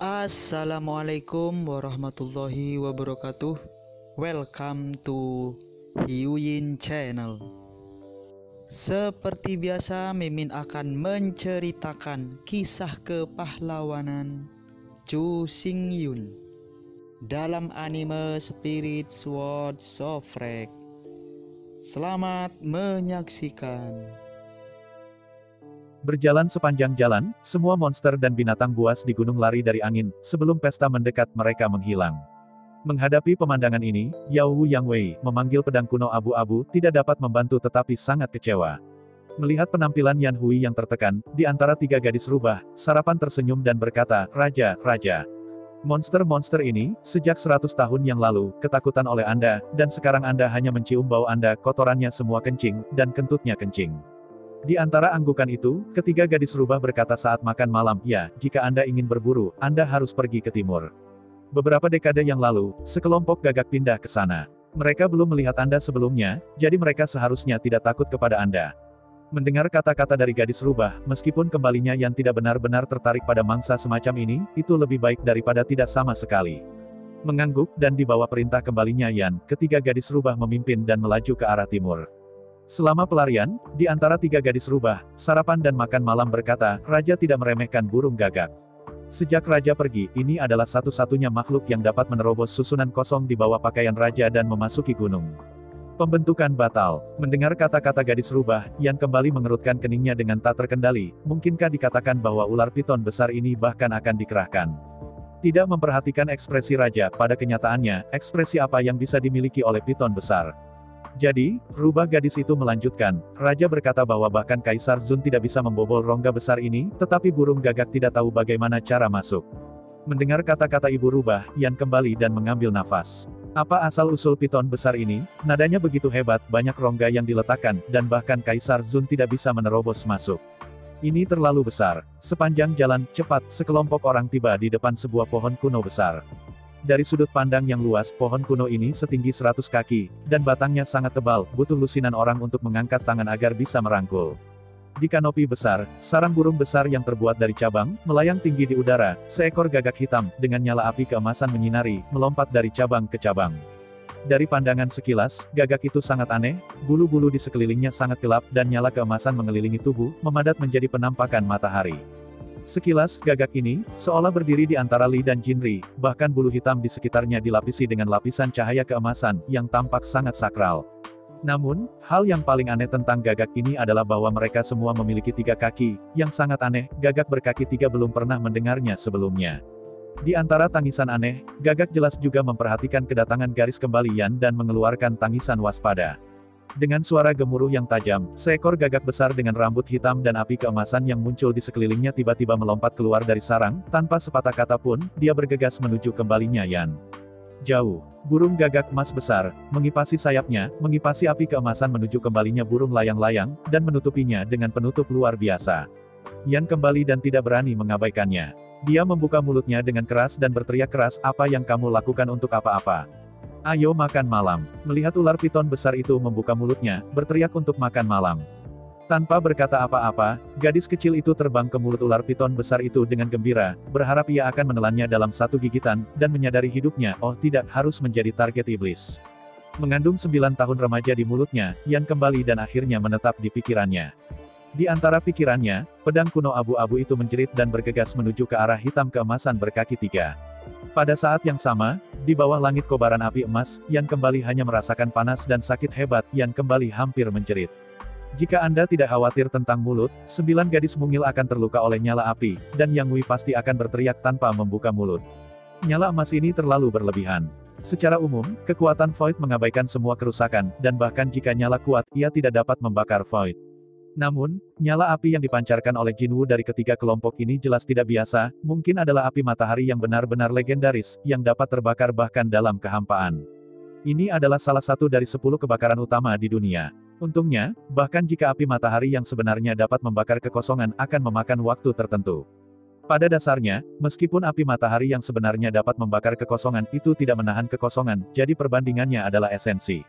Assalamualaikum warahmatullahi wabarakatuh. Welcome to Hyuyin Channel. Seperti biasa, Mimin akan menceritakan kisah kepahlawanan Chu Xingyun dalam anime Spirit Sword Sofrek. Selamat menyaksikan. Berjalan sepanjang jalan, semua monster dan binatang buas di gunung lari dari angin, sebelum pesta mendekat mereka menghilang. Menghadapi pemandangan ini, Yao Wu Yang Wei, memanggil pedang kuno abu-abu, tidak dapat membantu tetapi sangat kecewa. Melihat penampilan Yan Hui yang tertekan, di antara tiga gadis rubah, Sarapan tersenyum dan berkata, "Raja, Raja. Monster-monster ini, sejak 100 tahun yang lalu, ketakutan oleh Anda, dan sekarang Anda hanya mencium bau Anda, kotorannya semua kencing, dan kentutnya kencing." Di antara anggukan itu, ketiga gadis rubah berkata saat makan malam, "Ya, jika Anda ingin berburu, Anda harus pergi ke timur." Beberapa dekade yang lalu, sekelompok gagak pindah ke sana. Mereka belum melihat Anda sebelumnya, jadi mereka seharusnya tidak takut kepada Anda. Mendengar kata-kata dari gadis rubah, meskipun kembalinya Yan tidak benar-benar tertarik pada mangsa semacam ini, itu lebih baik daripada tidak sama sekali. Mengangguk dan di bawah perintah kembalinya Yan, ketiga gadis rubah memimpin dan melaju ke arah timur. Selama pelarian, di antara tiga gadis rubah, Sarapan dan makan malam berkata, "Raja tidak meremehkan burung gagak. Sejak Raja pergi, ini adalah satu-satunya makhluk yang dapat menerobos susunan kosong di bawah pakaian Raja dan memasuki gunung." Pembentukan batal. Mendengar kata-kata gadis rubah, Yan kembali mengerutkan keningnya dengan tak terkendali. Mungkinkah dikatakan bahwa ular piton besar ini bahkan akan dikerahkan? Tidak memperhatikan ekspresi Raja, pada kenyataannya, ekspresi apa yang bisa dimiliki oleh piton besar? Jadi, rubah gadis itu melanjutkan, "Raja berkata bahwa bahkan Kaisar Zun tidak bisa membobol rongga besar ini, tetapi burung gagak tidak tahu bagaimana cara masuk." Mendengar kata-kata ibu rubah, Yan kembali dan mengambil nafas. Apa asal-usul piton besar ini? Nadanya begitu hebat, banyak rongga yang diletakkan, dan bahkan Kaisar Zun tidak bisa menerobos masuk. Ini terlalu besar. Sepanjang jalan, cepat, sekelompok orang tiba di depan sebuah pohon kuno besar. Dari sudut pandang yang luas, pohon kuno ini setinggi 100 kaki, dan batangnya sangat tebal, butuh lusinan orang untuk mengangkat tangan agar bisa merangkul. Di kanopi besar, sarang burung besar yang terbuat dari cabang, melayang tinggi di udara, seekor gagak hitam, dengan nyala api keemasan menyinari, melompat dari cabang ke cabang. Dari pandangan sekilas, gagak itu sangat aneh, bulu-bulu di sekelilingnya sangat gelap, dan nyala keemasan mengelilingi tubuh, memadat menjadi penampakan matahari. Sekilas, gagak ini, seolah berdiri di antara Li dan Jinri, bahkan bulu hitam di sekitarnya dilapisi dengan lapisan cahaya keemasan, yang tampak sangat sakral. Namun, hal yang paling aneh tentang gagak ini adalah bahwa mereka semua memiliki 3 kaki, yang sangat aneh, gagak berkaki 3 belum pernah mendengarnya sebelumnya. Di antara tangisan aneh, gagak jelas juga memperhatikan kedatangan garis kembali Yan dan mengeluarkan tangisan waspada. Dengan suara gemuruh yang tajam, seekor gagak besar dengan rambut hitam dan api keemasan yang muncul di sekelilingnya tiba-tiba melompat keluar dari sarang, tanpa sepatah kata pun, dia bergegas menuju kembalinya Yan. Jauh, burung gagak emas besar, mengipasi sayapnya, mengipasi api keemasan menuju kembalinya burung layang-layang, dan menutupinya dengan penutup luar biasa. Yan kembali dan tidak berani mengabaikannya. Dia membuka mulutnya dengan keras dan berteriak keras, "Apa yang kamu lakukan untuk apa-apa? Ayo makan malam." Melihat ular piton besar itu membuka mulutnya, berteriak untuk makan malam. Tanpa berkata apa-apa, gadis kecil itu terbang ke mulut ular piton besar itu dengan gembira, berharap ia akan menelannya dalam satu gigitan, dan menyadari hidupnya, oh tidak, harus menjadi target iblis. Mengandung 9 tahun remaja di mulutnya, Yan kembali dan akhirnya menetap di pikirannya. Di antara pikirannya, pedang kuno abu-abu itu menjerit dan bergegas menuju ke arah hitam keemasan berkaki 3. Pada saat yang sama, di bawah langit kobaran api emas, Yan kembali hanya merasakan panas dan sakit hebat, Yan kembali hampir menjerit. Jika Anda tidak khawatir tentang mulut, 9 gadis mungil akan terluka oleh nyala api, dan Yang Wei pasti akan berteriak tanpa membuka mulut. Nyala emas ini terlalu berlebihan. Secara umum, kekuatan Void mengabaikan semua kerusakan, dan bahkan jika nyala kuat, ia tidak dapat membakar Void. Namun, nyala api yang dipancarkan oleh Jinwu dari ketiga kelompok ini jelas tidak biasa, mungkin adalah api matahari yang benar-benar legendaris, yang dapat terbakar bahkan dalam kehampaan. Ini adalah salah satu dari 10 kebakaran utama di dunia. Untungnya, bahkan jika api matahari yang sebenarnya dapat membakar kekosongan akan memakan waktu tertentu. Pada dasarnya, meskipun api matahari yang sebenarnya dapat membakar kekosongan itu tidak menahan kekosongan, jadi perbandingannya adalah esensi.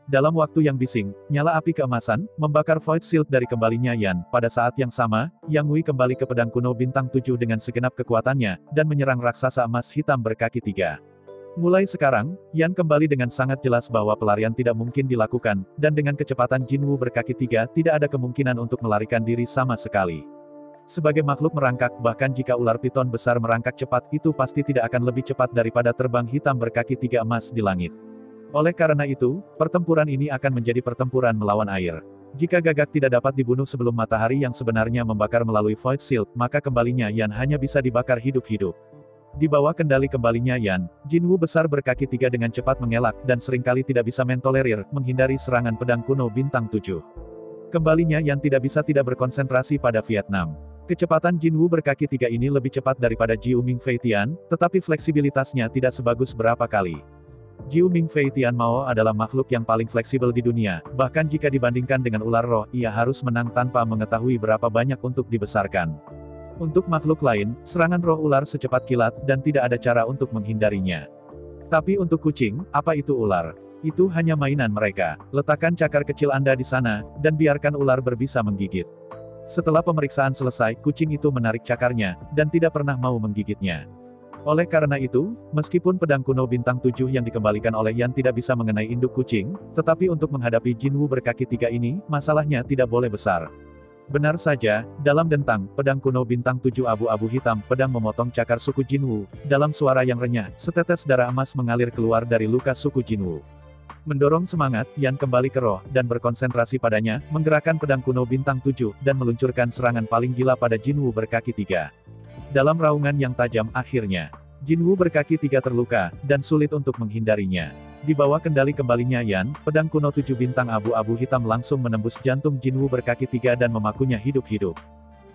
Dalam waktu yang bising, nyala api keemasan, membakar Void Shield dari kembalinya Yan. Pada saat yang sama, Yang Wei kembali ke pedang kuno bintang 7 dengan segenap kekuatannya, dan menyerang raksasa emas hitam berkaki 3. Mulai sekarang, Yan kembali dengan sangat jelas bahwa pelarian tidak mungkin dilakukan, dan dengan kecepatan Jinwu berkaki 3 tidak ada kemungkinan untuk melarikan diri sama sekali. Sebagai makhluk merangkak, bahkan jika ular piton besar merangkak cepat, itu pasti tidak akan lebih cepat daripada terbang hitam berkaki 3 emas di langit. Oleh karena itu, pertempuran ini akan menjadi pertempuran melawan air. Jika Gagak tidak dapat dibunuh sebelum matahari yang sebenarnya membakar melalui Void Shield, maka kembalinya Yan hanya bisa dibakar hidup-hidup. Di bawah kendali kembalinya Yan, Jinwu besar berkaki 3 dengan cepat mengelak, dan seringkali tidak bisa mentolerir, menghindari serangan pedang kuno bintang 7. Kembalinya Yan tidak bisa tidak berkonsentrasi pada Vietnam. Kecepatan Jinwu berkaki 3 ini lebih cepat daripada Jiu Ming Fei Tian, tetapi fleksibilitasnya tidak sebagus berapa kali. Jiu Ming Fei Tian Mao adalah makhluk yang paling fleksibel di dunia, bahkan jika dibandingkan dengan ular roh, ia harus menang tanpa mengetahui berapa banyak untuk dibesarkan. Untuk makhluk lain, serangan roh ular secepat kilat, dan tidak ada cara untuk menghindarinya. Tapi untuk kucing, apa itu ular? Itu hanya mainan mereka. Letakkan cakar kecil Anda di sana, dan biarkan ular berbisa menggigit. Setelah pemeriksaan selesai, kucing itu menarik cakarnya, dan tidak pernah mau menggigitnya. Oleh karena itu, meskipun pedang kuno bintang 7 yang dikembalikan oleh Yan tidak bisa mengenai induk kucing, tetapi untuk menghadapi Jinwu berkaki 3 ini, masalahnya tidak boleh besar. Benar saja, dalam dentang, pedang kuno bintang 7 abu-abu hitam, pedang memotong cakar suku Jinwu. Dalam suara yang renyah, setetes darah emas mengalir keluar dari luka suku Jinwu. Mendorong semangat, Yan kembali ke roh, dan berkonsentrasi padanya, menggerakkan pedang kuno bintang 7, dan meluncurkan serangan paling gila pada Jinwu berkaki 3. Dalam raungan yang tajam, akhirnya, Jinwu berkaki 3 terluka, dan sulit untuk menghindarinya. Di bawah kendali kembalinya Yan, pedang kuno 7 bintang abu-abu hitam langsung menembus jantung Jinwu berkaki 3 dan memakunya hidup-hidup.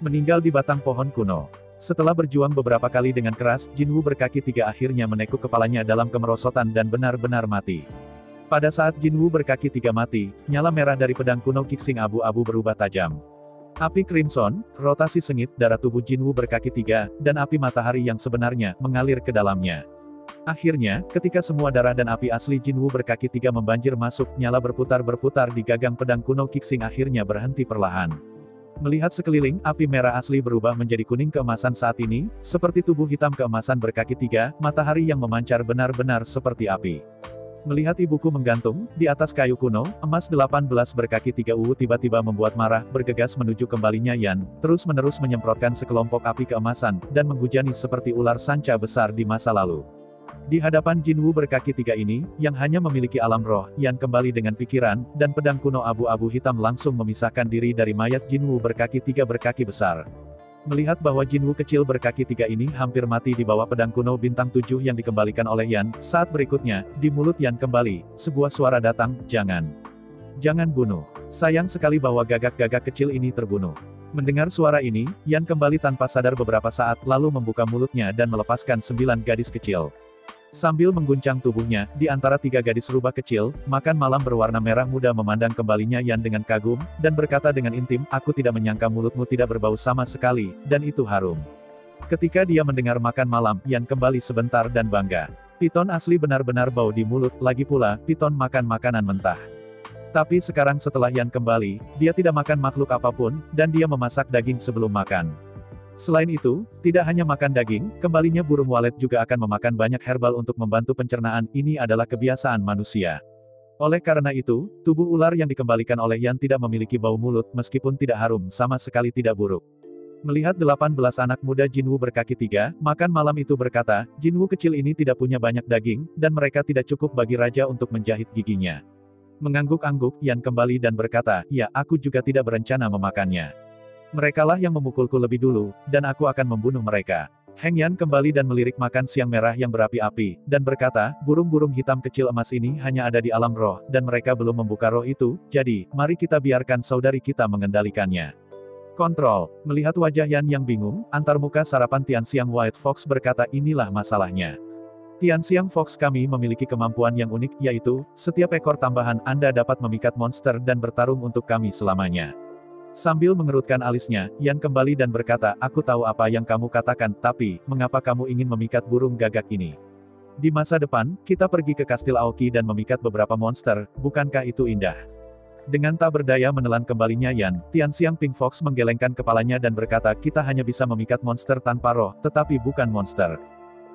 Meninggal di batang pohon kuno. Setelah berjuang beberapa kali dengan keras, Jinwu berkaki 3 akhirnya menekuk kepalanya dalam kemerosotan dan benar-benar mati. Pada saat Jinwu berkaki 3 mati, nyala merah dari pedang kuno Kixing abu-abu berubah tajam. Api Crimson, rotasi sengit, darah tubuh Jinwu berkaki 3, dan api matahari yang sebenarnya, mengalir ke dalamnya. Akhirnya, ketika semua darah dan api asli Jinwu berkaki 3 membanjir masuk, nyala berputar-berputar di gagang pedang kuno Kixing akhirnya berhenti perlahan. Melihat sekeliling, api merah asli berubah menjadi kuning keemasan saat ini, seperti tubuh hitam keemasan berkaki 3, matahari yang memancar benar-benar seperti api. Melihat ibuku menggantung, di atas kayu kuno, emas 18 berkaki 3 tiba-tiba membuat marah, bergegas menuju kembalinya Yan, terus-menerus menyemprotkan sekelompok api keemasan, dan menghujani seperti ular sanca besar di masa lalu. Di hadapan Jinwu berkaki 3 ini, yang hanya memiliki alam roh, Yan kembali dengan pikiran, dan pedang kuno abu-abu hitam langsung memisahkan diri dari mayat Jinwu berkaki 3 berkaki besar. Melihat bahwa Jinwu kecil berkaki 3 ini hampir mati di bawah pedang kuno bintang 7 yang dikembalikan oleh Yan, saat berikutnya, di mulut Yan kembali, sebuah suara datang, jangan. Jangan bunuh. Sayang sekali bahwa gagak-gagak kecil ini terbunuh. Mendengar suara ini, Yan kembali tanpa sadar beberapa saat, lalu membuka mulutnya dan melepaskan 9 gadis kecil. Sambil mengguncang tubuhnya, di antara 3 gadis rubah kecil, makan malam berwarna merah muda memandang kembalinya Yan dengan kagum, dan berkata dengan intim, aku tidak menyangka mulutmu tidak berbau sama sekali, dan itu harum. Ketika dia mendengar makan malam, Yan kembali sebentar dan bangga. Piton asli benar-benar bau di mulut, lagi pula, piton makan makanan mentah. Tapi sekarang setelah Yan kembali, dia tidak makan makhluk apapun, dan dia memasak daging sebelum makan. Selain itu, tidak hanya makan daging, kembalinya burung walet juga akan memakan banyak herbal untuk membantu pencernaan, ini adalah kebiasaan manusia. Oleh karena itu, tubuh ular yang dikembalikan oleh Yan tidak memiliki bau mulut, meskipun tidak harum, sama sekali tidak buruk. Melihat 18 anak muda Jinwu berkaki 3, makan malam itu berkata, Jinwu kecil ini tidak punya banyak daging, dan mereka tidak cukup bagi raja untuk menjahit giginya. Mengangguk-angguk, Yan kembali dan berkata, ya, aku juga tidak berencana memakannya. Merekalah yang memukulku lebih dulu, dan aku akan membunuh mereka. Heng Yan kembali dan melirik makan siang merah yang berapi-api, dan berkata, burung-burung hitam kecil emas ini hanya ada di alam roh, dan mereka belum membuka roh itu, jadi, mari kita biarkan saudari kita mengendalikannya. Kontrol. Melihat wajah Yan yang bingung, antarmuka sarapan Tianxiang White Fox berkata inilah masalahnya. Tianxiang Fox kami memiliki kemampuan yang unik, yaitu, setiap ekor tambahan Anda dapat memikat monster dan bertarung untuk kami selamanya. Sambil mengerutkan alisnya, Yan kembali dan berkata, aku tahu apa yang kamu katakan, tapi, mengapa kamu ingin memikat burung gagak ini? Di masa depan, kita pergi ke Kastil Aoki dan memikat beberapa monster, bukankah itu indah? Dengan tak berdaya menelan kembalinya Yan, Tianxiang Pink Fox menggelengkan kepalanya dan berkata kita hanya bisa memikat monster tanpa roh, tetapi bukan monster.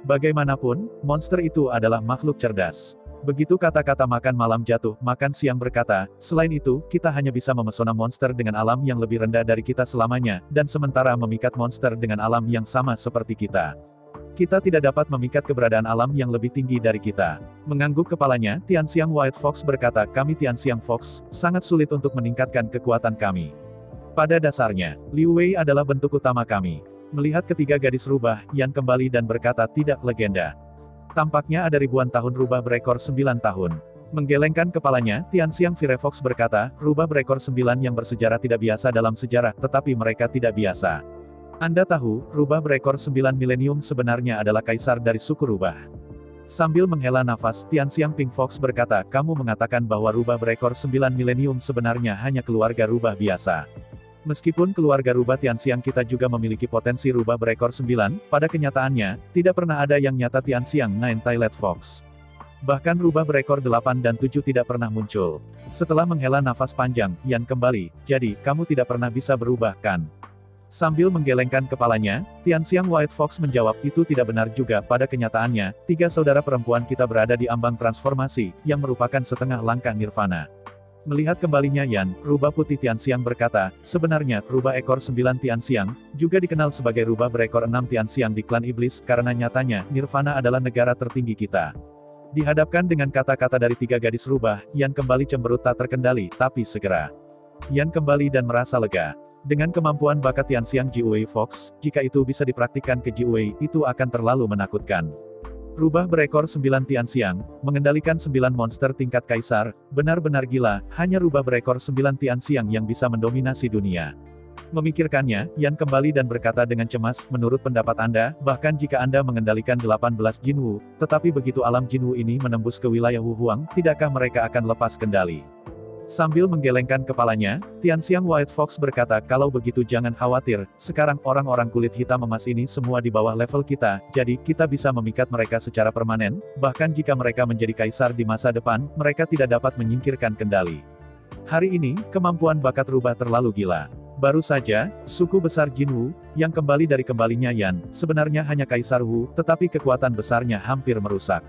Bagaimanapun, monster itu adalah makhluk cerdas. Begitu kata-kata makan malam jatuh, makan siang berkata, selain itu, kita hanya bisa memesona monster dengan alam yang lebih rendah dari kita selamanya, dan sementara memikat monster dengan alam yang sama seperti kita. Kita tidak dapat memikat keberadaan alam yang lebih tinggi dari kita. Mengangguk kepalanya, Tianxiang White Fox berkata, kami Tianxiang Fox, sangat sulit untuk meningkatkan kekuatan kami. Pada dasarnya, Liu Wei adalah bentuk utama kami. Melihat ketiga gadis rubah, Yan kembali dan berkata tidak legenda. Tampaknya ada ribuan tahun rubah berekor 9 tahun. Menggelengkan kepalanya, Tianxiang Firefox berkata, rubah berekor 9 yang bersejarah tidak biasa dalam sejarah, tetapi mereka tidak biasa. Anda tahu, rubah berekor 9 milenium sebenarnya adalah kaisar dari suku rubah. Sambil menghela nafas, Tianxiang Pink Fox berkata, kamu mengatakan bahwa rubah berekor 9 milenium sebenarnya hanya keluarga rubah biasa. Meskipun keluarga rubah Tianxiang kita juga memiliki potensi rubah berekor 9, pada kenyataannya, tidak pernah ada yang nyata Tianxiang Nine-Tailed Fox. Bahkan rubah berekor 8 dan 7 tidak pernah muncul. Setelah menghela nafas panjang, Yan kembali, jadi, kamu tidak pernah bisa berubah, kan? Sambil menggelengkan kepalanya, Tianxiang White Fox menjawab, itu tidak benar juga, pada kenyataannya, 3 saudara perempuan kita berada di ambang transformasi, yang merupakan setengah langkah nirvana. Melihat kembalinya Yan, rubah putih Tianxiang berkata, sebenarnya, rubah ekor 9 Tianxiang, juga dikenal sebagai rubah berekor 6 Tianxiang di klan iblis, karena nyatanya, nirvana adalah negara tertinggi kita. Dihadapkan dengan kata-kata dari 3 gadis rubah, Yan kembali cemberut tak terkendali, tapi segera. Yan kembali dan merasa lega. Dengan kemampuan bakat Tianxiang Jiwei Fox, jika itu bisa dipraktikkan ke Jiwei, itu akan terlalu menakutkan. Rubah berekor 9 Tianxiang, mengendalikan 9 monster tingkat kaisar, benar-benar gila, hanya rubah berekor 9 Tianxiang yang bisa mendominasi dunia. Memikirkannya, Yan kembali dan berkata dengan cemas, menurut pendapat Anda, bahkan jika Anda mengendalikan 18 Jinwu, tetapi begitu alam Jinwu ini menembus ke wilayah Wu Huang, tidakkah mereka akan lepas kendali? Sambil menggelengkan kepalanya, Tianxiang White Fox berkata, kalau begitu jangan khawatir, sekarang orang-orang kulit hitam emas ini semua di bawah level kita, jadi kita bisa memikat mereka secara permanen, bahkan jika mereka menjadi kaisar di masa depan, mereka tidak dapat menyingkirkan kendali. Hari ini, kemampuan bakat rubah terlalu gila. Baru saja, suku besar Jinwu, yang kembali dari kembalinya Yan, sebenarnya hanya kaisar Wu, tetapi kekuatan besarnya hampir merusak.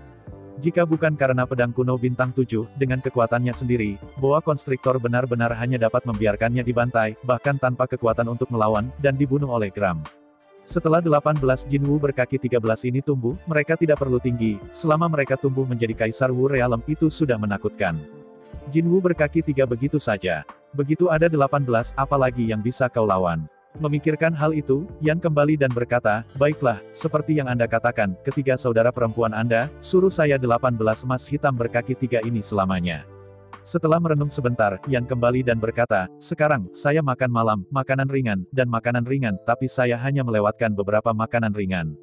Jika bukan karena pedang kuno bintang 7, dengan kekuatannya sendiri, boa konstriktor benar-benar hanya dapat membiarkannya dibantai, bahkan tanpa kekuatan untuk melawan, dan dibunuh oleh Gram. Setelah 18 Jinwu berkaki 13 ini tumbuh, mereka tidak perlu tinggi, selama mereka tumbuh menjadi kaisar Wu Realm itu sudah menakutkan. Jinwu berkaki 3 begitu saja. Begitu ada 18, apalagi yang bisa kau lawan? Memikirkan hal itu, Yan kembali dan berkata, baiklah, seperti yang Anda katakan, ketiga saudara perempuan Anda, suruh saya 18 emas hitam berkaki 3 ini selamanya. Setelah merenung sebentar, Yan kembali dan berkata, sekarang, saya makan malam, makanan ringan, dan makanan ringan, tapi saya hanya melewatkan beberapa makanan ringan.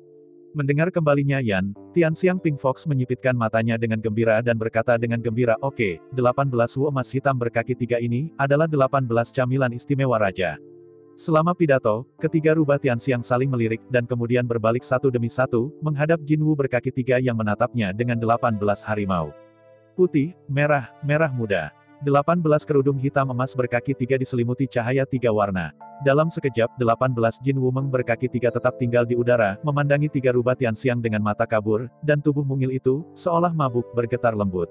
Mendengar kembalinya Yan, Tianxiang Pink Fox menyipitkan matanya dengan gembira dan berkata dengan gembira, oke, 18 wu emas hitam berkaki 3 ini, adalah 18 camilan istimewa raja. Selama pidato, ketiga rubah Tianxiang saling melirik, dan kemudian berbalik satu demi satu, menghadap Jinwu berkaki 3 yang menatapnya dengan 18 harimau. Putih, merah, merah muda. 18 kerudung hitam emas berkaki 3 diselimuti cahaya 3 warna. Dalam sekejap, 18 Jinwu Meng berkaki 3 tetap tinggal di udara, memandangi 3 rubah Tianxiang dengan mata kabur, dan tubuh mungil itu, seolah mabuk, bergetar lembut.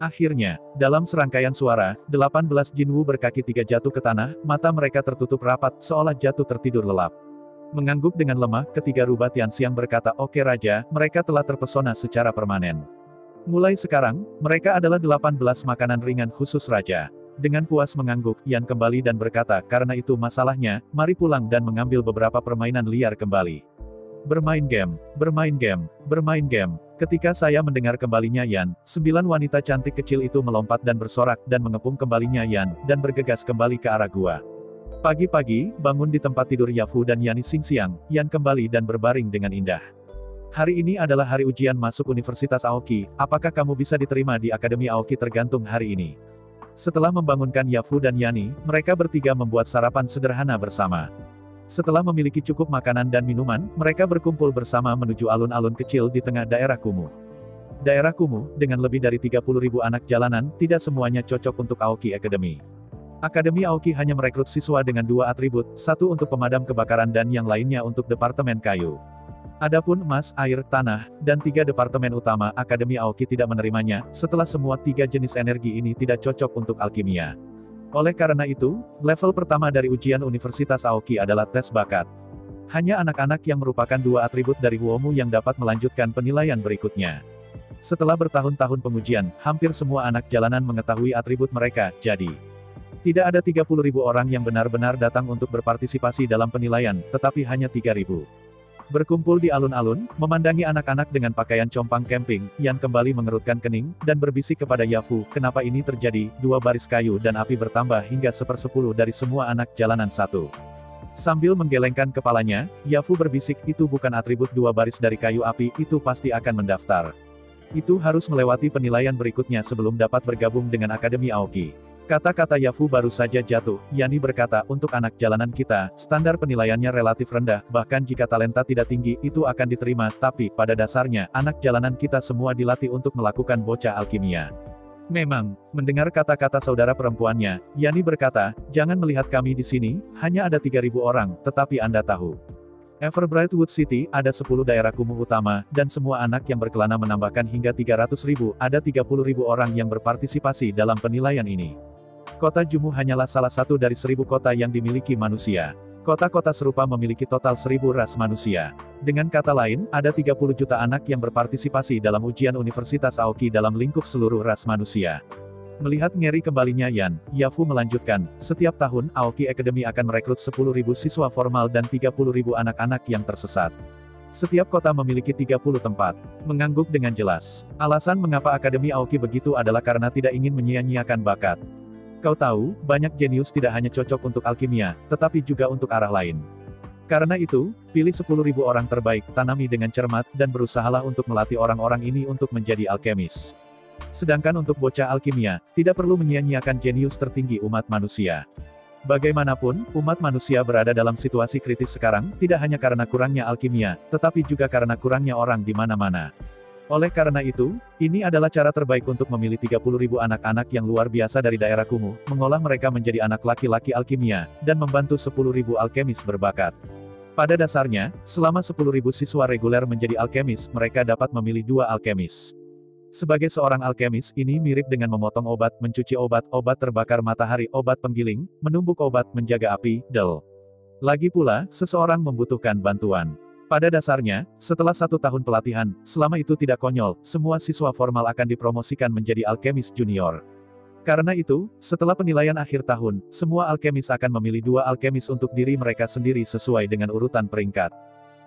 Akhirnya, dalam serangkaian suara, 18 Jinwu berkaki 3 jatuh ke tanah, mata mereka tertutup rapat, seolah jatuh tertidur lelap. Mengangguk dengan lemah, ketiga rubah Tianxiang berkata, oke Raja, mereka telah terpesona secara permanen. Mulai sekarang, mereka adalah 18 makanan ringan khusus Raja. Dengan puas mengangguk, Yan kembali dan berkata, karena itu masalahnya, mari pulang dan mengambil beberapa permainan liar kembali. Bermain game, bermain game, bermain game. Ketika saya mendengar kembalinya Yan, 9 wanita cantik kecil itu melompat dan bersorak, dan mengepung kembalinya Yan, dan bergegas kembali ke arah gua. Pagi-pagi, bangun di tempat tidur Yafu dan Yani Xingxiang, Yan kembali dan berbaring dengan indah. Hari ini adalah hari ujian masuk Universitas Aoki, apakah kamu bisa diterima di Akademi Aoki tergantung hari ini. Setelah membangunkan Yafu dan Yani, mereka bertiga membuat sarapan sederhana bersama. Setelah memiliki cukup makanan dan minuman, mereka berkumpul bersama menuju alun-alun kecil di tengah daerah kumuh. daerah kumuh, dengan lebih dari 30.000 anak jalanan, tidak semuanya cocok untuk Aoki Academy. Akademi Aoki hanya merekrut siswa dengan 2 atribut, satu untuk pemadam kebakaran dan yang lainnya untuk departemen kayu. Adapun emas, air, tanah, dan 3 departemen utama, Akademi Aoki tidak menerimanya, setelah semua 3 jenis energi ini tidak cocok untuk alkimia. Oleh karena itu, level pertama dari ujian Universitas Aoki adalah tes bakat. Hanya anak-anak yang merupakan 2 atribut dari Huomu yang dapat melanjutkan penilaian berikutnya. Setelah bertahun-tahun pengujian, hampir semua anak jalanan mengetahui atribut mereka, jadi tidak ada 30.000 orang yang benar-benar datang untuk berpartisipasi dalam penilaian, tetapi hanya 3.000. Berkumpul di alun-alun, memandangi anak-anak dengan pakaian compang camping, Yan kembali mengerutkan kening, dan berbisik kepada Yafu, kenapa ini terjadi, 2 baris kayu dan api bertambah hingga 1/10 dari semua anak jalanan satu. Sambil menggelengkan kepalanya, Yafu berbisik, itu bukan atribut 2 baris dari kayu api, itu pasti akan mendaftar. Itu harus melewati penilaian berikutnya sebelum dapat bergabung dengan Akademi Aoki. Kata-kata Yafu baru saja jatuh, Yani berkata, untuk anak jalanan kita, standar penilaiannya relatif rendah, bahkan jika talenta tidak tinggi, itu akan diterima, tapi, pada dasarnya, anak jalanan kita semua dilatih untuk melakukan bocah alkimia. Memang, mendengar kata-kata saudara perempuannya, Yani berkata, jangan melihat kami di sini, hanya ada 3.000 orang, tetapi Anda tahu. Everbright Wood City, ada 10 daerah kumuh utama, dan semua anak yang berkelana menambahkan hingga 300.000, ada 30.000 orang yang berpartisipasi dalam penilaian ini. Kota Jumu hanyalah salah satu dari 1.000 kota yang dimiliki manusia. Kota-kota serupa memiliki total 1.000 ras manusia. Dengan kata lain, ada 30 juta anak yang berpartisipasi dalam ujian Universitas Aoki dalam lingkup seluruh ras manusia. Melihat ngeri kembalinya Yan, Yafu melanjutkan, setiap tahun, Aoki Academy akan merekrut 10.000 siswa formal dan 30.000 anak-anak yang tersesat. Setiap kota memiliki 30 tempat. Mengangguk dengan jelas. Alasan mengapa Akademi Aoki begitu adalah karena tidak ingin menyia-nyiakan bakat. Kau tahu, banyak jenius tidak hanya cocok untuk alkimia, tetapi juga untuk arah lain. Karena itu, pilih 10.000 orang terbaik, tanami dengan cermat, dan berusahalah untuk melatih orang-orang ini untuk menjadi alkemis. Sedangkan untuk bocah alkimia, tidak perlu menyia-nyiakan jenius tertinggi umat manusia. Bagaimanapun, umat manusia berada dalam situasi kritis sekarang, tidak hanya karena kurangnya alkimia, tetapi juga karena kurangnya orang di mana-mana. Oleh karena itu, ini adalah cara terbaik untuk memilih 30.000 anak-anak yang luar biasa dari daerah kumuh, mengolah mereka menjadi anak laki-laki alkimia, dan membantu 10.000 alkemis berbakat. Pada dasarnya, selama 10.000 siswa reguler menjadi alkemis, mereka dapat memilih 2 alkemis. Sebagai seorang alkemis, ini mirip dengan memotong obat, mencuci obat, obat terbakar matahari, obat penggiling, menumbuk obat, menjaga api, Lagi pula, seseorang membutuhkan bantuan. Pada dasarnya, setelah 1 tahun pelatihan, selama itu tidak konyol, semua siswa formal akan dipromosikan menjadi alkemis junior. Karena itu, setelah penilaian akhir tahun, semua alkemis akan memilih 2 alkemis untuk diri mereka sendiri sesuai dengan urutan peringkat.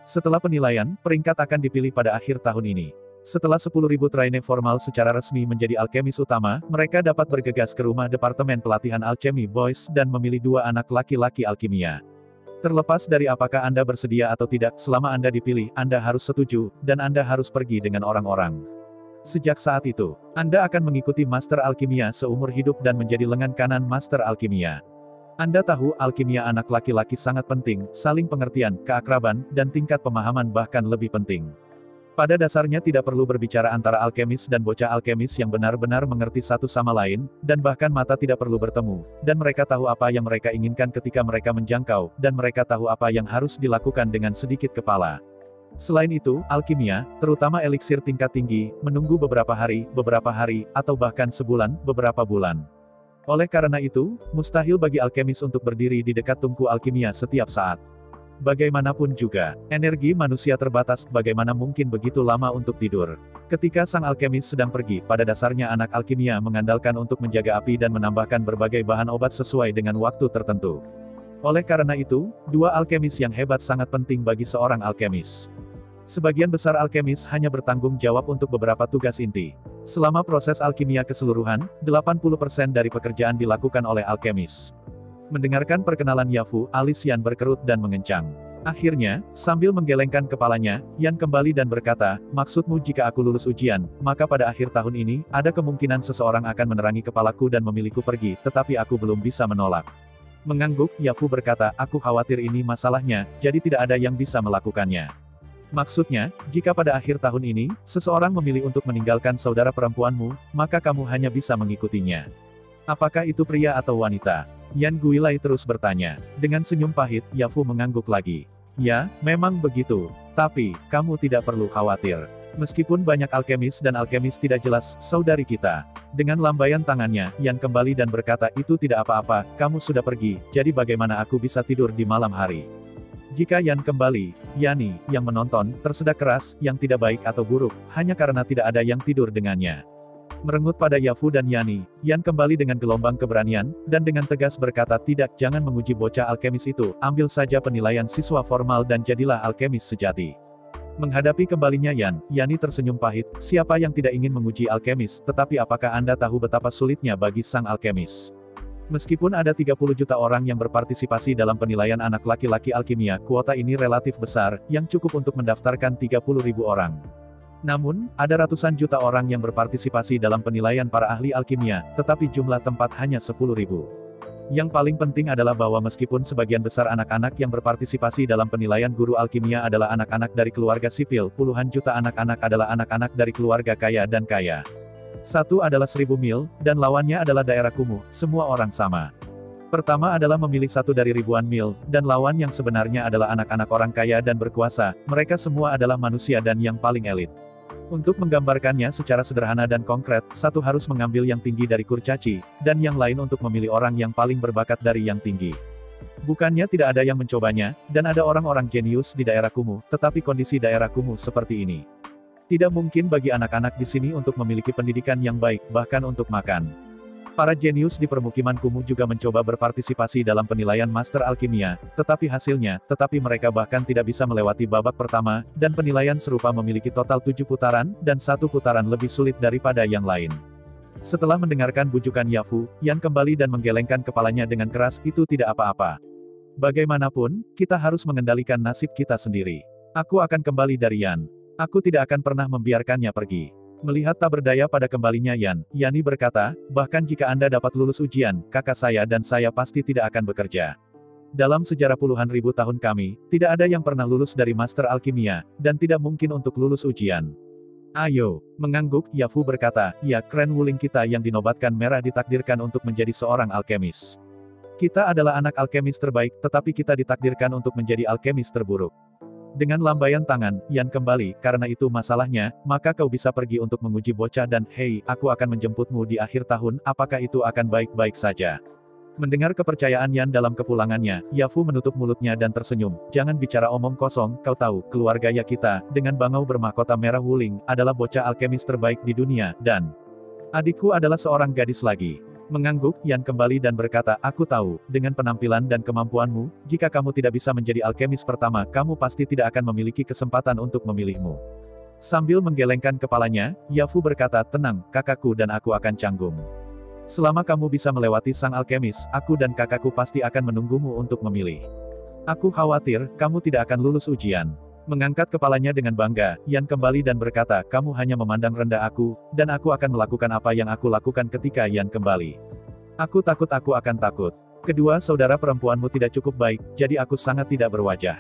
Setelah penilaian, peringkat akan dipilih pada akhir tahun ini. Setelah 10.000 trainee formal secara resmi menjadi alkemis utama, mereka dapat bergegas ke rumah Departemen Pelatihan Alchemy Boys dan memilih 2 anak laki-laki alkimia. Terlepas dari apakah Anda bersedia atau tidak, selama Anda dipilih, Anda harus setuju, dan Anda harus pergi dengan orang-orang. Sejak saat itu, Anda akan mengikuti Master Alkimia seumur hidup dan menjadi lengan kanan Master Alkimia. Anda tahu, alkimia anak laki-laki sangat penting, saling pengertian, keakraban, dan tingkat pemahaman bahkan lebih penting. Pada dasarnya tidak perlu berbicara antara alkemis dan bocah alkemis yang benar-benar mengerti satu sama lain, dan bahkan mata tidak perlu bertemu, dan mereka tahu apa yang mereka inginkan ketika mereka menjangkau, dan mereka tahu apa yang harus dilakukan dengan sedikit kepala. Selain itu, alkimia, terutama eliksir tingkat tinggi, menunggu beberapa hari, atau bahkan sebulan, beberapa bulan. Oleh karena itu, mustahil bagi alkemis untuk berdiri di dekat tungku alkimia setiap saat. Bagaimanapun juga, energi manusia terbatas, bagaimana mungkin begitu lama untuk tidur? Ketika sang alkemis sedang pergi, pada dasarnya anak alkimia mengandalkan untuk menjaga api dan menambahkan berbagai bahan obat sesuai dengan waktu tertentu. Oleh karena itu, 2 alkemis yang hebat sangat penting bagi seorang alkemis. Sebagian besar alkemis hanya bertanggung jawab untuk beberapa tugas inti. Selama proses alkimia keseluruhan, 80% dari pekerjaan dilakukan oleh alkemis. Mendengarkan perkenalan Yafu, alis Yan berkerut dan mengencang. Akhirnya, sambil menggelengkan kepalanya, Yan kembali dan berkata, maksudmu jika aku lulus ujian, maka pada akhir tahun ini, ada kemungkinan seseorang akan menerangi kepalaku dan memilihku pergi, tetapi aku belum bisa menolak. Mengangguk, Yafu berkata, aku khawatir ini masalahnya, jadi tidak ada yang bisa melakukannya. Maksudnya, jika pada akhir tahun ini, seseorang memilih untuk meninggalkan saudara perempuanmu, maka kamu hanya bisa mengikutinya. Apakah itu pria atau wanita? Yan Guilai terus bertanya. Dengan senyum pahit, Yafu mengangguk lagi. Ya, memang begitu. Tapi, kamu tidak perlu khawatir. Meskipun banyak alkemis dan alkemis tidak jelas, saudari kita. Dengan lambaian tangannya, Yan kembali dan berkata, itu tidak apa-apa, kamu sudah pergi, jadi bagaimana aku bisa tidur di malam hari? Jika Yan kembali, Yani, yang menonton, tersedak keras, yang tidak baik atau buruk, hanya karena tidak ada yang tidur dengannya. Merengut pada Yafu dan Yani, Yan kembali dengan gelombang keberanian, dan dengan tegas berkata tidak, jangan menguji bocah alkemis itu, ambil saja penilaian siswa formal dan jadilah alkemis sejati. Menghadapi kembalinya Yan, Yani tersenyum pahit, siapa yang tidak ingin menguji alkemis, tetapi apakah Anda tahu betapa sulitnya bagi sang alkemis? Meskipun ada 30 juta orang yang berpartisipasi dalam penilaian anak laki-laki alkimia, kuota ini relatif besar, yang cukup untuk mendaftarkan 30.000 orang. Namun, ada ratusan juta orang yang berpartisipasi dalam penilaian para ahli alkimia, tetapi jumlah tempat hanya 10.000. Yang paling penting adalah bahwa meskipun sebagian besar anak-anak yang berpartisipasi dalam penilaian guru alkimia adalah anak-anak dari keluarga sipil, puluhan juta anak-anak adalah anak-anak dari keluarga kaya dan kaya. Satu adalah 1000 mil, dan lawannya adalah daerah kumuh, semua orang sama. Pertama adalah memilih satu dari ribuan mil, dan lawan yang sebenarnya adalah anak-anak orang kaya dan berkuasa, mereka semua adalah manusia dan yang paling elit. Untuk menggambarkannya secara sederhana dan konkret, satu harus mengambil yang tinggi dari kurcaci, dan yang lain untuk memilih orang yang paling berbakat dari yang tinggi. Bukannya tidak ada yang mencobanya, dan ada orang-orang jenius di daerah kumuh, tetapi kondisi daerah kumuh seperti ini. Tidak mungkin bagi anak-anak di sini untuk memiliki pendidikan yang baik, bahkan untuk makan. Para jenius di permukiman kumuh juga mencoba berpartisipasi dalam penilaian master alkimia, tetapi mereka bahkan tidak bisa melewati babak pertama, dan penilaian serupa memiliki total 7 putaran, dan 1 putaran lebih sulit daripada yang lain. Setelah mendengarkan bujukan Yafu, Yan kembali dan menggelengkan kepalanya dengan keras, itu tidak apa-apa. Bagaimanapun, kita harus mengendalikan nasib kita sendiri. Aku akan kembali dari Yan. Aku tidak akan pernah membiarkannya pergi. Melihat tak berdaya pada kembalinya Yan, Yani berkata, bahkan jika Anda dapat lulus ujian, kakak saya dan saya pasti tidak akan bekerja. Dalam sejarah puluhan ribu tahun kami, tidak ada yang pernah lulus dari Master Alkimia, dan tidak mungkin untuk lulus ujian. Ayo, mengangguk, Yafu berkata, ya, Kren Wuling kita yang dinobatkan merah ditakdirkan untuk menjadi seorang alkemis. Kita adalah anak alkemis terbaik, tetapi kita ditakdirkan untuk menjadi alkemis terburuk. Dengan lambaian tangan, Yan kembali, karena itu masalahnya, maka kau bisa pergi untuk menguji bocah dan, hei, aku akan menjemputmu di akhir tahun, apakah itu akan baik-baik saja? Mendengar kepercayaan Yan dalam kepulangannya, Yafu menutup mulutnya dan tersenyum, jangan bicara omong kosong, kau tahu, keluarga ya kita, dengan bangau bermahkota merah Wuling, adalah bocah alkemis terbaik di dunia, dan adikku adalah seorang gadis lagi. Mengangguk, Yan kembali dan berkata, aku tahu, dengan penampilan dan kemampuanmu, jika kamu tidak bisa menjadi alkemis pertama, kamu pasti tidak akan memiliki kesempatan untuk memilihmu. Sambil menggelengkan kepalanya, Yafu berkata, tenang, kakakku dan aku akan canggung. Selama kamu bisa melewati sang alkemis, aku dan kakakku pasti akan menunggumu untuk memilih. Aku khawatir, kamu tidak akan lulus ujian. Mengangkat kepalanya dengan bangga, Yan kembali dan berkata, kamu hanya memandang rendah aku, dan aku akan melakukan apa yang aku lakukan ketika Yan kembali. Aku takut aku akan takut. Kedua saudara perempuanmu tidak cukup baik, jadi aku sangat tidak berwajah.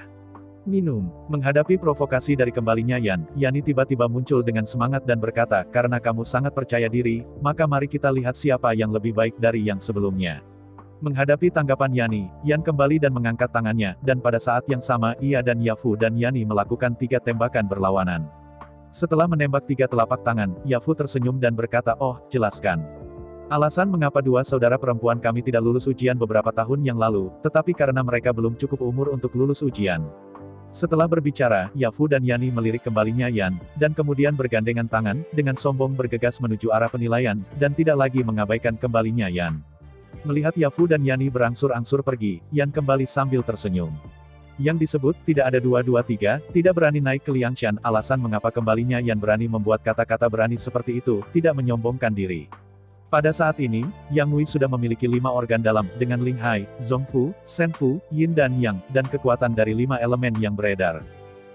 Minum. Menghadapi provokasi dari kembalinya Yan, Yani tiba-tiba muncul dengan semangat dan berkata, karena kamu sangat percaya diri, maka mari kita lihat siapa yang lebih baik dari yang sebelumnya. Menghadapi tanggapan Yani, Yan kembali dan mengangkat tangannya, dan pada saat yang sama, ia dan Yafu dan Yani melakukan 3 tembakan berlawanan. Setelah menembak 3 telapak tangan, Yafu tersenyum dan berkata, oh, jelaskan. Alasan mengapa 2 saudara perempuan kami tidak lulus ujian beberapa tahun yang lalu, tetapi karena mereka belum cukup umur untuk lulus ujian. Setelah berbicara, Yafu dan Yani melirik kembalinya Yan, dan kemudian bergandengan tangan, dengan sombong bergegas menuju arah penilaian, dan tidak lagi mengabaikan kembalinya Yan. Melihat Yafu dan Yani berangsur-angsur pergi, Yan kembali sambil tersenyum. Yang disebut, tidak ada 223, tidak berani naik ke Liangshan, alasan mengapa kembalinya Yan berani membuat kata-kata berani seperti itu, tidak menyombongkan diri. Pada saat ini, Yang Wei sudah memiliki 5 organ dalam, dengan Ling Hai, Zhongfu, Shenfu, Yin dan Yang, dan kekuatan dari 5 elemen yang beredar.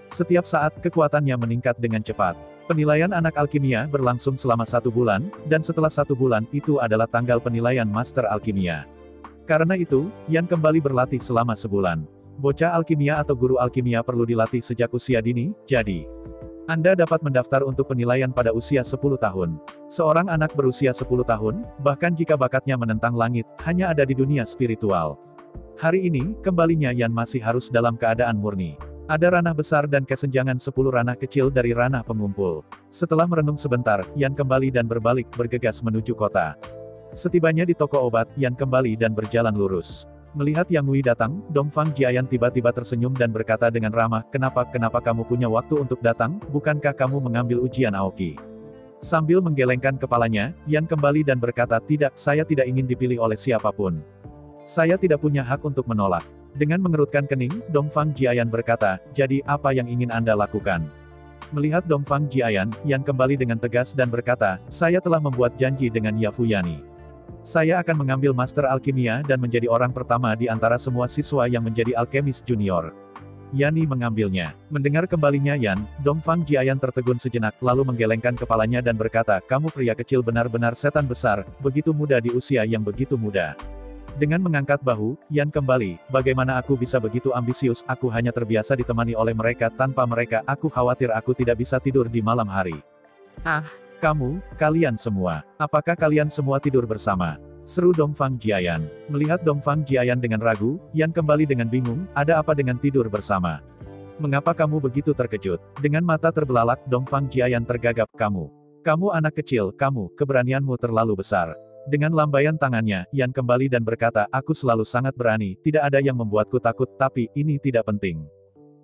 Setiap saat, kekuatannya meningkat dengan cepat. Penilaian anak alkimia berlangsung selama 1 bulan, dan setelah 1 bulan, itu adalah tanggal penilaian Master Alkimia. Karena itu, Yan kembali berlatih selama sebulan. Bocah alkimia atau guru alkimia perlu dilatih sejak usia dini, jadi Anda dapat mendaftar untuk penilaian pada usia 10 tahun. Seorang anak berusia 10 tahun, bahkan jika bakatnya menentang langit, hanya ada di dunia spiritual. Hari ini, kembalinya Yan masih harus dalam keadaan murni. Ada ranah besar dan kesenjangan 10 ranah kecil dari ranah pengumpul. Setelah merenung sebentar, Yan kembali dan berbalik bergegas menuju kota. Setibanya di toko obat, Yan kembali dan berjalan lurus. Melihat Yang Wei datang, Dongfang Jiayan tiba-tiba tersenyum dan berkata dengan ramah, kenapa kamu punya waktu untuk datang, bukankah kamu mengambil ujian Aoki? Sambil menggelengkan kepalanya, Yan kembali dan berkata tidak, saya tidak ingin dipilih oleh siapapun. Saya tidak punya hak untuk menolak. Dengan mengerutkan kening, Dongfang Jiayan berkata, jadi, apa yang ingin Anda lakukan? Melihat Dongfang Jiayan, Yan kembali dengan tegas dan berkata, saya telah membuat janji dengan Yafuyani. Saya akan mengambil Master Alkimia dan menjadi orang pertama di antara semua siswa yang menjadi alkemis junior. Yani mengambilnya. Mendengar kembalinya Yan, Dongfang Jiayan tertegun sejenak, lalu menggelengkan kepalanya dan berkata, kamu pria kecil benar-benar setan besar, begitu muda di usia yang begitu muda. Dengan mengangkat bahu, Yan kembali, bagaimana aku bisa begitu ambisius, aku hanya terbiasa ditemani oleh mereka, tanpa mereka, aku khawatir aku tidak bisa tidur di malam hari. Ah, kalian semua, apakah kalian semua tidur bersama? Seru Dongfang Jiayan. Melihat Dongfang Jiayan dengan ragu, Yan kembali dengan bingung, ada apa dengan tidur bersama? Mengapa kamu begitu terkejut? Dengan mata terbelalak, Dongfang Jiayan tergagap, kamu anak kecil, keberanianmu terlalu besar. Dengan lambaian tangannya, Yan kembali dan berkata, aku selalu sangat berani, tidak ada yang membuatku takut, tapi, ini tidak penting.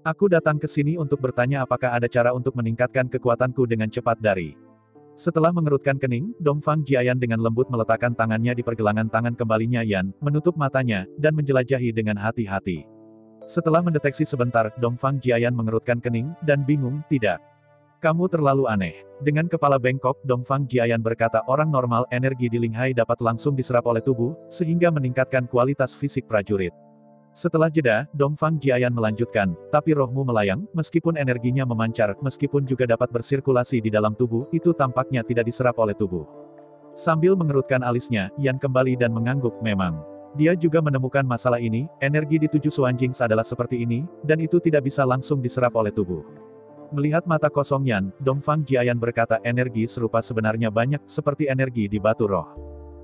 Aku datang ke sini untuk bertanya apakah ada cara untuk meningkatkan kekuatanku dengan cepat dari. Setelah mengerutkan kening, Dongfang Jiayan dengan lembut meletakkan tangannya di pergelangan tangan kembalinya Yan, menutup matanya, dan menjelajahi dengan hati-hati. Setelah mendeteksi sebentar, Dongfang Jiayan mengerutkan kening, dan bingung, tidak. Kamu terlalu aneh. Dengan kepala bengkok, Dongfang Jiayan berkata orang normal, energi di Linghai dapat langsung diserap oleh tubuh, sehingga meningkatkan kualitas fisik prajurit. Setelah jeda, Dongfang Jiayan melanjutkan, tapi rohmu melayang, meskipun energinya memancar, meskipun juga dapat bersirkulasi di dalam tubuh, itu tampaknya tidak diserap oleh tubuh. Sambil mengerutkan alisnya, Yan kembali dan mengangguk, memang. Dia juga menemukan masalah ini, energi di 7 Suanjings adalah seperti ini, dan itu tidak bisa langsung diserap oleh tubuh. Melihat mata kosong Yan, Dongfang Jiayan berkata energi serupa sebenarnya banyak, seperti energi di batu roh.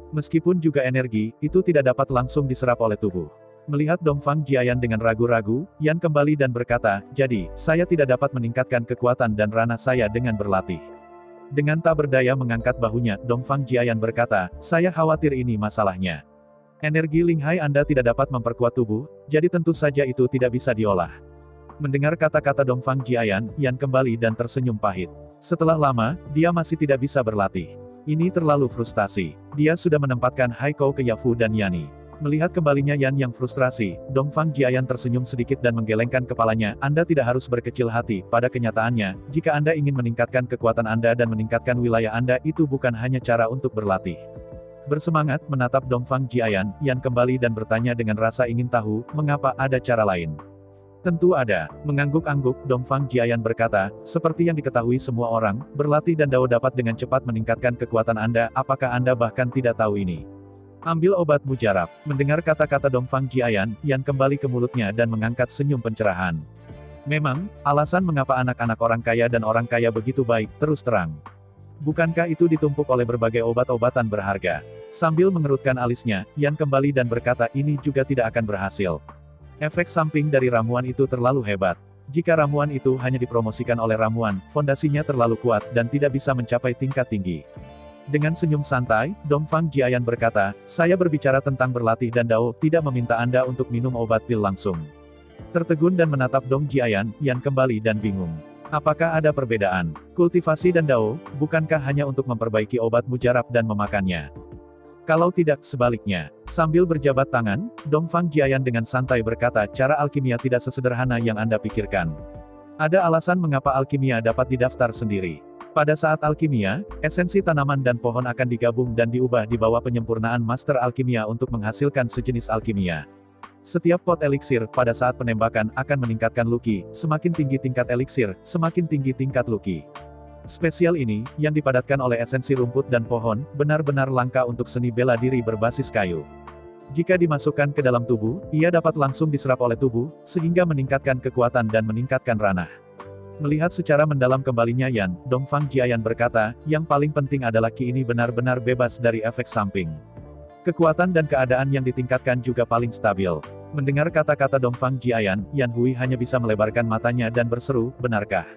Meskipun juga energi, itu tidak dapat langsung diserap oleh tubuh. Melihat Dongfang Jiayan dengan ragu-ragu, Yan kembali dan berkata, jadi, saya tidak dapat meningkatkan kekuatan dan ranah saya dengan berlatih. Dengan tak berdaya mengangkat bahunya, Dongfang Jiayan berkata, saya khawatir ini masalahnya. Energi Linghai Anda tidak dapat memperkuat tubuh, jadi tentu saja itu tidak bisa diolah. Mendengar kata-kata Dongfang Jiayan, Yan kembali dan tersenyum pahit. Setelah lama, dia masih tidak bisa berlatih. Ini terlalu frustasi. Dia sudah menempatkan Haikou ke Yafu dan Yani. Melihat kembalinya Yan yang frustrasi, Dongfang Jiayan tersenyum sedikit dan menggelengkan kepalanya, Anda tidak harus berkecil hati, pada kenyataannya, jika Anda ingin meningkatkan kekuatan Anda dan meningkatkan wilayah Anda, itu bukan hanya cara untuk berlatih. Bersemangat menatap Dongfang Jiayan, Yan kembali dan bertanya dengan rasa ingin tahu, mengapa ada cara lain. Tentu ada. Mengangguk-angguk, Dongfang Jiayan berkata, seperti yang diketahui semua orang, berlatih dan dao dapat dengan cepat meningkatkan kekuatan Anda, apakah Anda bahkan tidak tahu ini? Ambil obat mujarab. Mendengar kata-kata Dongfang Jiayan, Yan kembali ke mulutnya dan mengangkat senyum pencerahan. Memang, alasan mengapa anak-anak orang kaya dan orang kaya begitu baik, terus terang. Bukankah itu ditumpuk oleh berbagai obat-obatan berharga? Sambil mengerutkan alisnya, Yan kembali dan berkata ini juga tidak akan berhasil. Efek samping dari ramuan itu terlalu hebat. Jika ramuan itu hanya dipromosikan oleh ramuan, fondasinya terlalu kuat, dan tidak bisa mencapai tingkat tinggi. Dengan senyum santai, Dongfang Jiayan berkata, saya berbicara tentang berlatih dan dao, tidak meminta Anda untuk minum obat pil langsung. Tertegun dan menatap Dong Jiayan, Yan kembali dan bingung. Apakah ada perbedaan? Kultivasi dan dao, bukankah hanya untuk memperbaiki obat mujarab dan memakannya? Kalau tidak, sebaliknya. Sambil berjabat tangan, Dongfang Jiayan dengan santai berkata, cara alkimia tidak sesederhana yang Anda pikirkan. Ada alasan mengapa alkimia dapat didaftar sendiri. Pada saat alkimia, esensi tanaman dan pohon akan digabung dan diubah di bawah penyempurnaan master alkimia untuk menghasilkan sejenis alkimia. Setiap pot eliksir, pada saat penembakan, akan meningkatkan luki, semakin tinggi tingkat eliksir, semakin tinggi tingkat luki. Spesial ini, yang dipadatkan oleh esensi rumput dan pohon, benar-benar langka untuk seni bela diri berbasis kayu. Jika dimasukkan ke dalam tubuh, ia dapat langsung diserap oleh tubuh, sehingga meningkatkan kekuatan dan meningkatkan ranah. Melihat secara mendalam kembalinya Yan, Dongfang Jiayan berkata, yang paling penting adalah Ki ini benar-benar bebas dari efek samping. Kekuatan dan keadaan yang ditingkatkan juga paling stabil. Mendengar kata-kata Dongfang Jiayan, Yan Hui hanya bisa melebarkan matanya dan berseru, benarkah?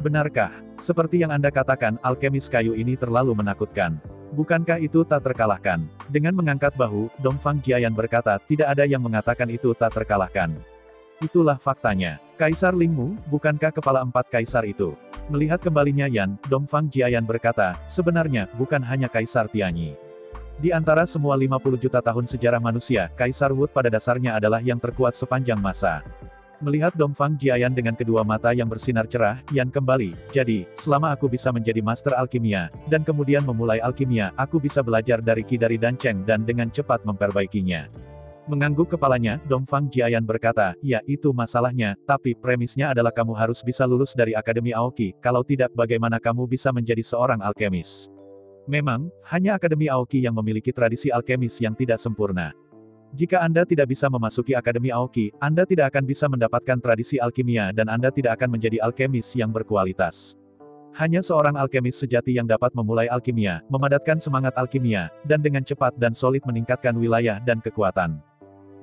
Benarkah? Seperti yang Anda katakan, alkemis kayu ini terlalu menakutkan. Bukankah itu tak terkalahkan? Dengan mengangkat bahu, Dongfang Jiayan berkata, tidak ada yang mengatakan itu tak terkalahkan. Itulah faktanya. Kaisar Lingmu, bukankah kepala 4 kaisar itu? Melihat kembalinya Yan, Dongfang Jiayan berkata, sebenarnya, bukan hanya Kaisar Tianyi. Di antara semua 50 juta tahun sejarah manusia, Kaisar Wu pada dasarnya adalah yang terkuat sepanjang masa. Melihat Dongfang Jiayan dengan kedua mata yang bersinar cerah, Yan kembali, jadi, selama aku bisa menjadi master alkimia, dan kemudian memulai alkimia, aku bisa belajar dari Qi dari Danceng dan dengan cepat memperbaikinya. Mengangguk kepalanya, Dongfang Jiayan berkata, ya itu masalahnya, tapi premisnya adalah kamu harus bisa lulus dari Akademi Aoki, kalau tidak bagaimana kamu bisa menjadi seorang alkemis. Memang, hanya Akademi Aoki yang memiliki tradisi alkemis yang tidak sempurna. Jika Anda tidak bisa memasuki Akademi Aoki, Anda tidak akan bisa mendapatkan tradisi alkimia dan Anda tidak akan menjadi alkemis yang berkualitas. Hanya seorang alkemis sejati yang dapat memulai alkimia, memadatkan semangat alkimia, dan dengan cepat dan solid meningkatkan wilayah dan kekuatan.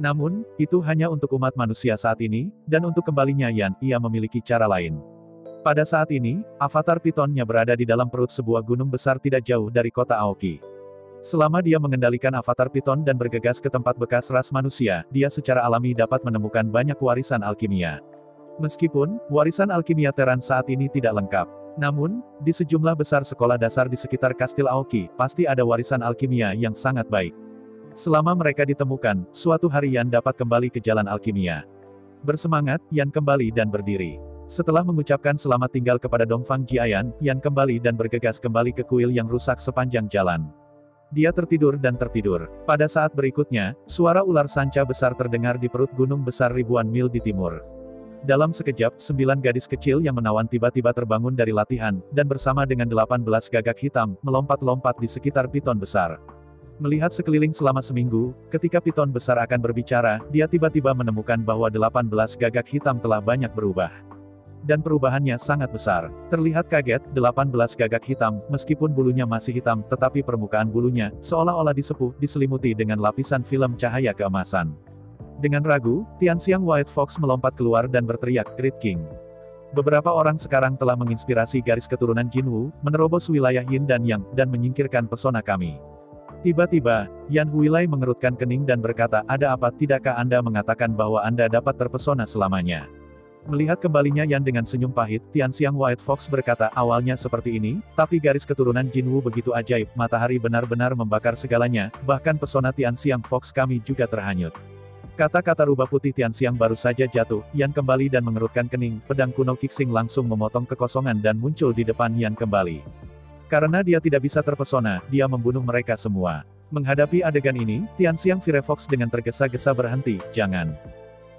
Namun, itu hanya untuk umat manusia saat ini, dan untuk kembalinya Yan, ia memiliki cara lain. Pada saat ini, avatar pitonnya berada di dalam perut sebuah gunung besar tidak jauh dari kota Aoki. Selama dia mengendalikan avatar piton dan bergegas ke tempat bekas ras manusia, dia secara alami dapat menemukan banyak warisan alkimia. Meskipun, warisan alkimia Teran saat ini tidak lengkap. Namun, di sejumlah besar sekolah dasar di sekitar Kastil Aoki, pasti ada warisan alkimia yang sangat baik. Selama mereka ditemukan, suatu hari Yan dapat kembali ke jalan alkimia. Bersemangat, Yan kembali dan berdiri. Setelah mengucapkan selamat tinggal kepada Dongfang Jiayan, Yan kembali dan bergegas kembali ke kuil yang rusak sepanjang jalan. Dia tertidur dan tertidur. Pada saat berikutnya, suara ular sanca besar terdengar di perut gunung besar ribuan mil di timur. Dalam sekejap, 9 gadis kecil yang menawan tiba-tiba terbangun dari latihan, dan bersama dengan 18 gagak hitam, melompat-lompat di sekitar piton besar. Melihat sekeliling selama seminggu, ketika piton besar akan berbicara, dia tiba-tiba menemukan bahwa 18 gagak hitam telah banyak berubah. Dan perubahannya sangat besar. Terlihat kaget, 18 gagak hitam, meskipun bulunya masih hitam, tetapi permukaan bulunya, seolah-olah diselimuti dengan lapisan film cahaya keemasan. Dengan ragu, Tianxiang White Fox melompat keluar dan berteriak, Great King. Beberapa orang sekarang telah menginspirasi garis keturunan Jinwu, menerobos wilayah Yin dan Yang, dan menyingkirkan pesona kami. Tiba-tiba, Yan Huilai mengerutkan kening dan berkata, ada apa, tidakkah Anda mengatakan bahwa Anda dapat terpesona selamanya? Melihat kembalinya Yan dengan senyum pahit, Tianxiang White Fox berkata, awalnya seperti ini, tapi garis keturunan Jinwu begitu ajaib, matahari benar-benar membakar segalanya, bahkan pesona Tianxiang Fox kami juga terhanyut. Kata-kata rubah putih Tianxiang baru saja jatuh, Yan kembali dan mengerutkan kening, pedang kuno Qixing langsung memotong kekosongan dan muncul di depan Yan kembali. Karena dia tidak bisa terpesona, dia membunuh mereka semua. Menghadapi adegan ini, Tianxiang Firefox dengan tergesa-gesa berhenti, jangan.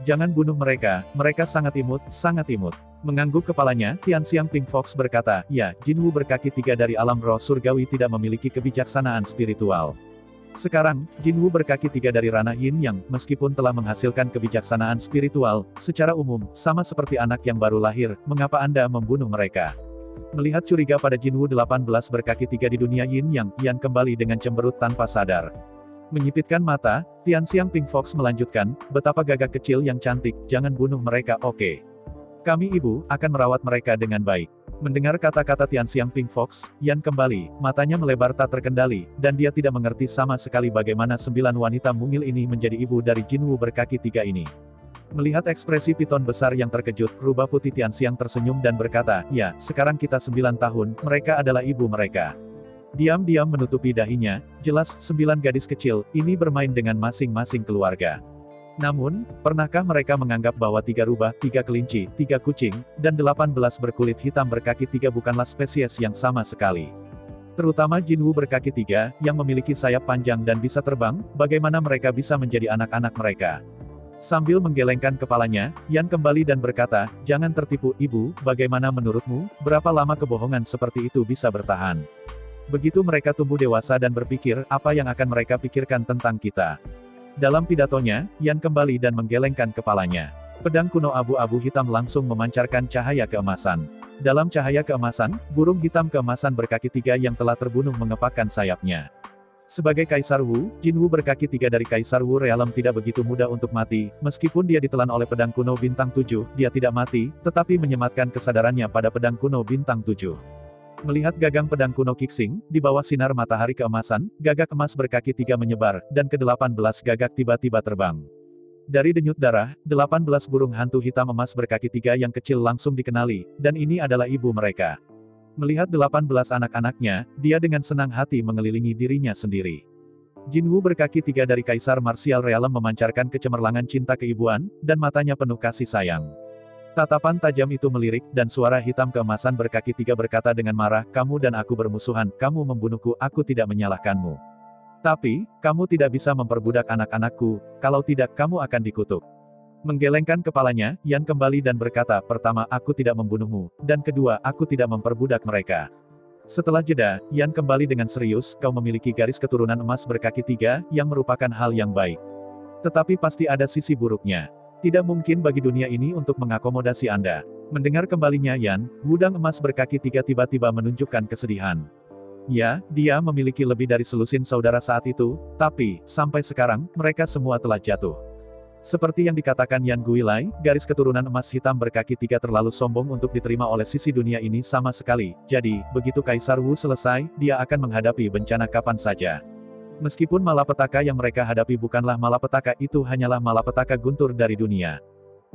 Jangan bunuh mereka, mereka sangat imut, sangat imut. Mengangguk kepalanya, Tianxiang Pink Fox berkata, ya, Jinwu berkaki 3 dari alam roh surgawi tidak memiliki kebijaksanaan spiritual. Sekarang, Jinwu berkaki 3 dari ranah Yin Yang, meskipun telah menghasilkan kebijaksanaan spiritual, secara umum, sama seperti anak yang baru lahir, mengapa Anda membunuh mereka? Melihat curiga pada Jinwu 18 berkaki 3 di dunia Yin Yang, Yan kembali dengan cemberut tanpa sadar. Menyipitkan mata, Tianxiang Pink Fox melanjutkan, betapa gagak kecil yang cantik, jangan bunuh mereka, oke. Kami ibu, akan merawat mereka dengan baik. Mendengar kata-kata Tianxiang Pink Fox, Yan kembali, matanya melebar tak terkendali, dan dia tidak mengerti sama sekali bagaimana 9 wanita mungil ini menjadi ibu dari Jinwu berkaki 3 ini. Melihat ekspresi piton besar yang terkejut, rubah putih Tianxiang tersenyum dan berkata, ya, sekarang kita 9 tahun, mereka adalah ibu mereka. Diam-diam menutupi dahinya, jelas 9 gadis kecil, ini bermain dengan masing-masing keluarga. Namun, pernahkah mereka menganggap bahwa 3 rubah, 3 kelinci, 3 kucing, dan 18 berkulit hitam berkaki 3 bukanlah spesies yang sama sekali? Terutama Jinwu berkaki 3, yang memiliki sayap panjang dan bisa terbang, bagaimana mereka bisa menjadi anak-anak mereka? Sambil menggelengkan kepalanya, Yan kembali dan berkata, jangan tertipu, ibu, bagaimana menurutmu, berapa lama kebohongan seperti itu bisa bertahan? Begitu mereka tumbuh dewasa dan berpikir, apa yang akan mereka pikirkan tentang kita? Dalam pidatonya, Yan kembali dan menggelengkan kepalanya. Pedang kuno abu-abu hitam langsung memancarkan cahaya keemasan. Dalam cahaya keemasan, burung hitam keemasan berkaki 3 yang telah terbunuh mengepakkan sayapnya. Sebagai Kaisar Wu, Jin Wu berkaki 3 dari Kaisar Wu Realm tidak begitu mudah untuk mati, meskipun dia ditelan oleh pedang kuno bintang 7, dia tidak mati, tetapi menyematkan kesadarannya pada pedang kuno bintang 7. Melihat gagang pedang kuno Kixing, di bawah sinar matahari keemasan, gagak emas berkaki 3 menyebar, dan ke-18 gagak tiba-tiba terbang. Dari denyut darah, 18 burung hantu hitam emas berkaki 3 yang kecil langsung dikenali, dan ini adalah ibu mereka. Melihat 18 anak-anaknya, dia dengan senang hati mengelilingi dirinya sendiri. Jin Wu berkaki 3 dari Kaisar Martial Realm memancarkan kecemerlangan cinta keibuan, dan matanya penuh kasih sayang. Tatapan tajam itu melirik, dan suara hitam keemasan berkaki 3 berkata dengan marah, "Kamu dan aku bermusuhan, kamu membunuhku, aku tidak menyalahkanmu. Tapi, kamu tidak bisa memperbudak anak-anakku, kalau tidak kamu akan dikutuk." Menggelengkan kepalanya, Yan kembali dan berkata, "Pertama, aku tidak membunuhmu, dan kedua, aku tidak memperbudak mereka." Setelah jeda, Yan kembali dengan serius, "Kau memiliki garis keturunan emas berkaki 3, yang merupakan hal yang baik. Tetapi pasti ada sisi buruknya. Tidak mungkin bagi dunia ini untuk mengakomodasi Anda." Mendengar kembalinya Yan, gudang emas berkaki 3 tiba-tiba menunjukkan kesedihan. Ya, dia memiliki lebih dari selusin saudara saat itu, tapi, sampai sekarang, mereka semua telah jatuh. Seperti yang dikatakan Yan Guilai, garis keturunan emas hitam berkaki 3 terlalu sombong untuk diterima oleh sisi dunia ini sama sekali, jadi, begitu Kaisar Wu selesai, dia akan menghadapi bencana kapan saja. Meskipun malapetaka yang mereka hadapi bukanlah malapetaka, itu hanyalah malapetaka guntur dari dunia.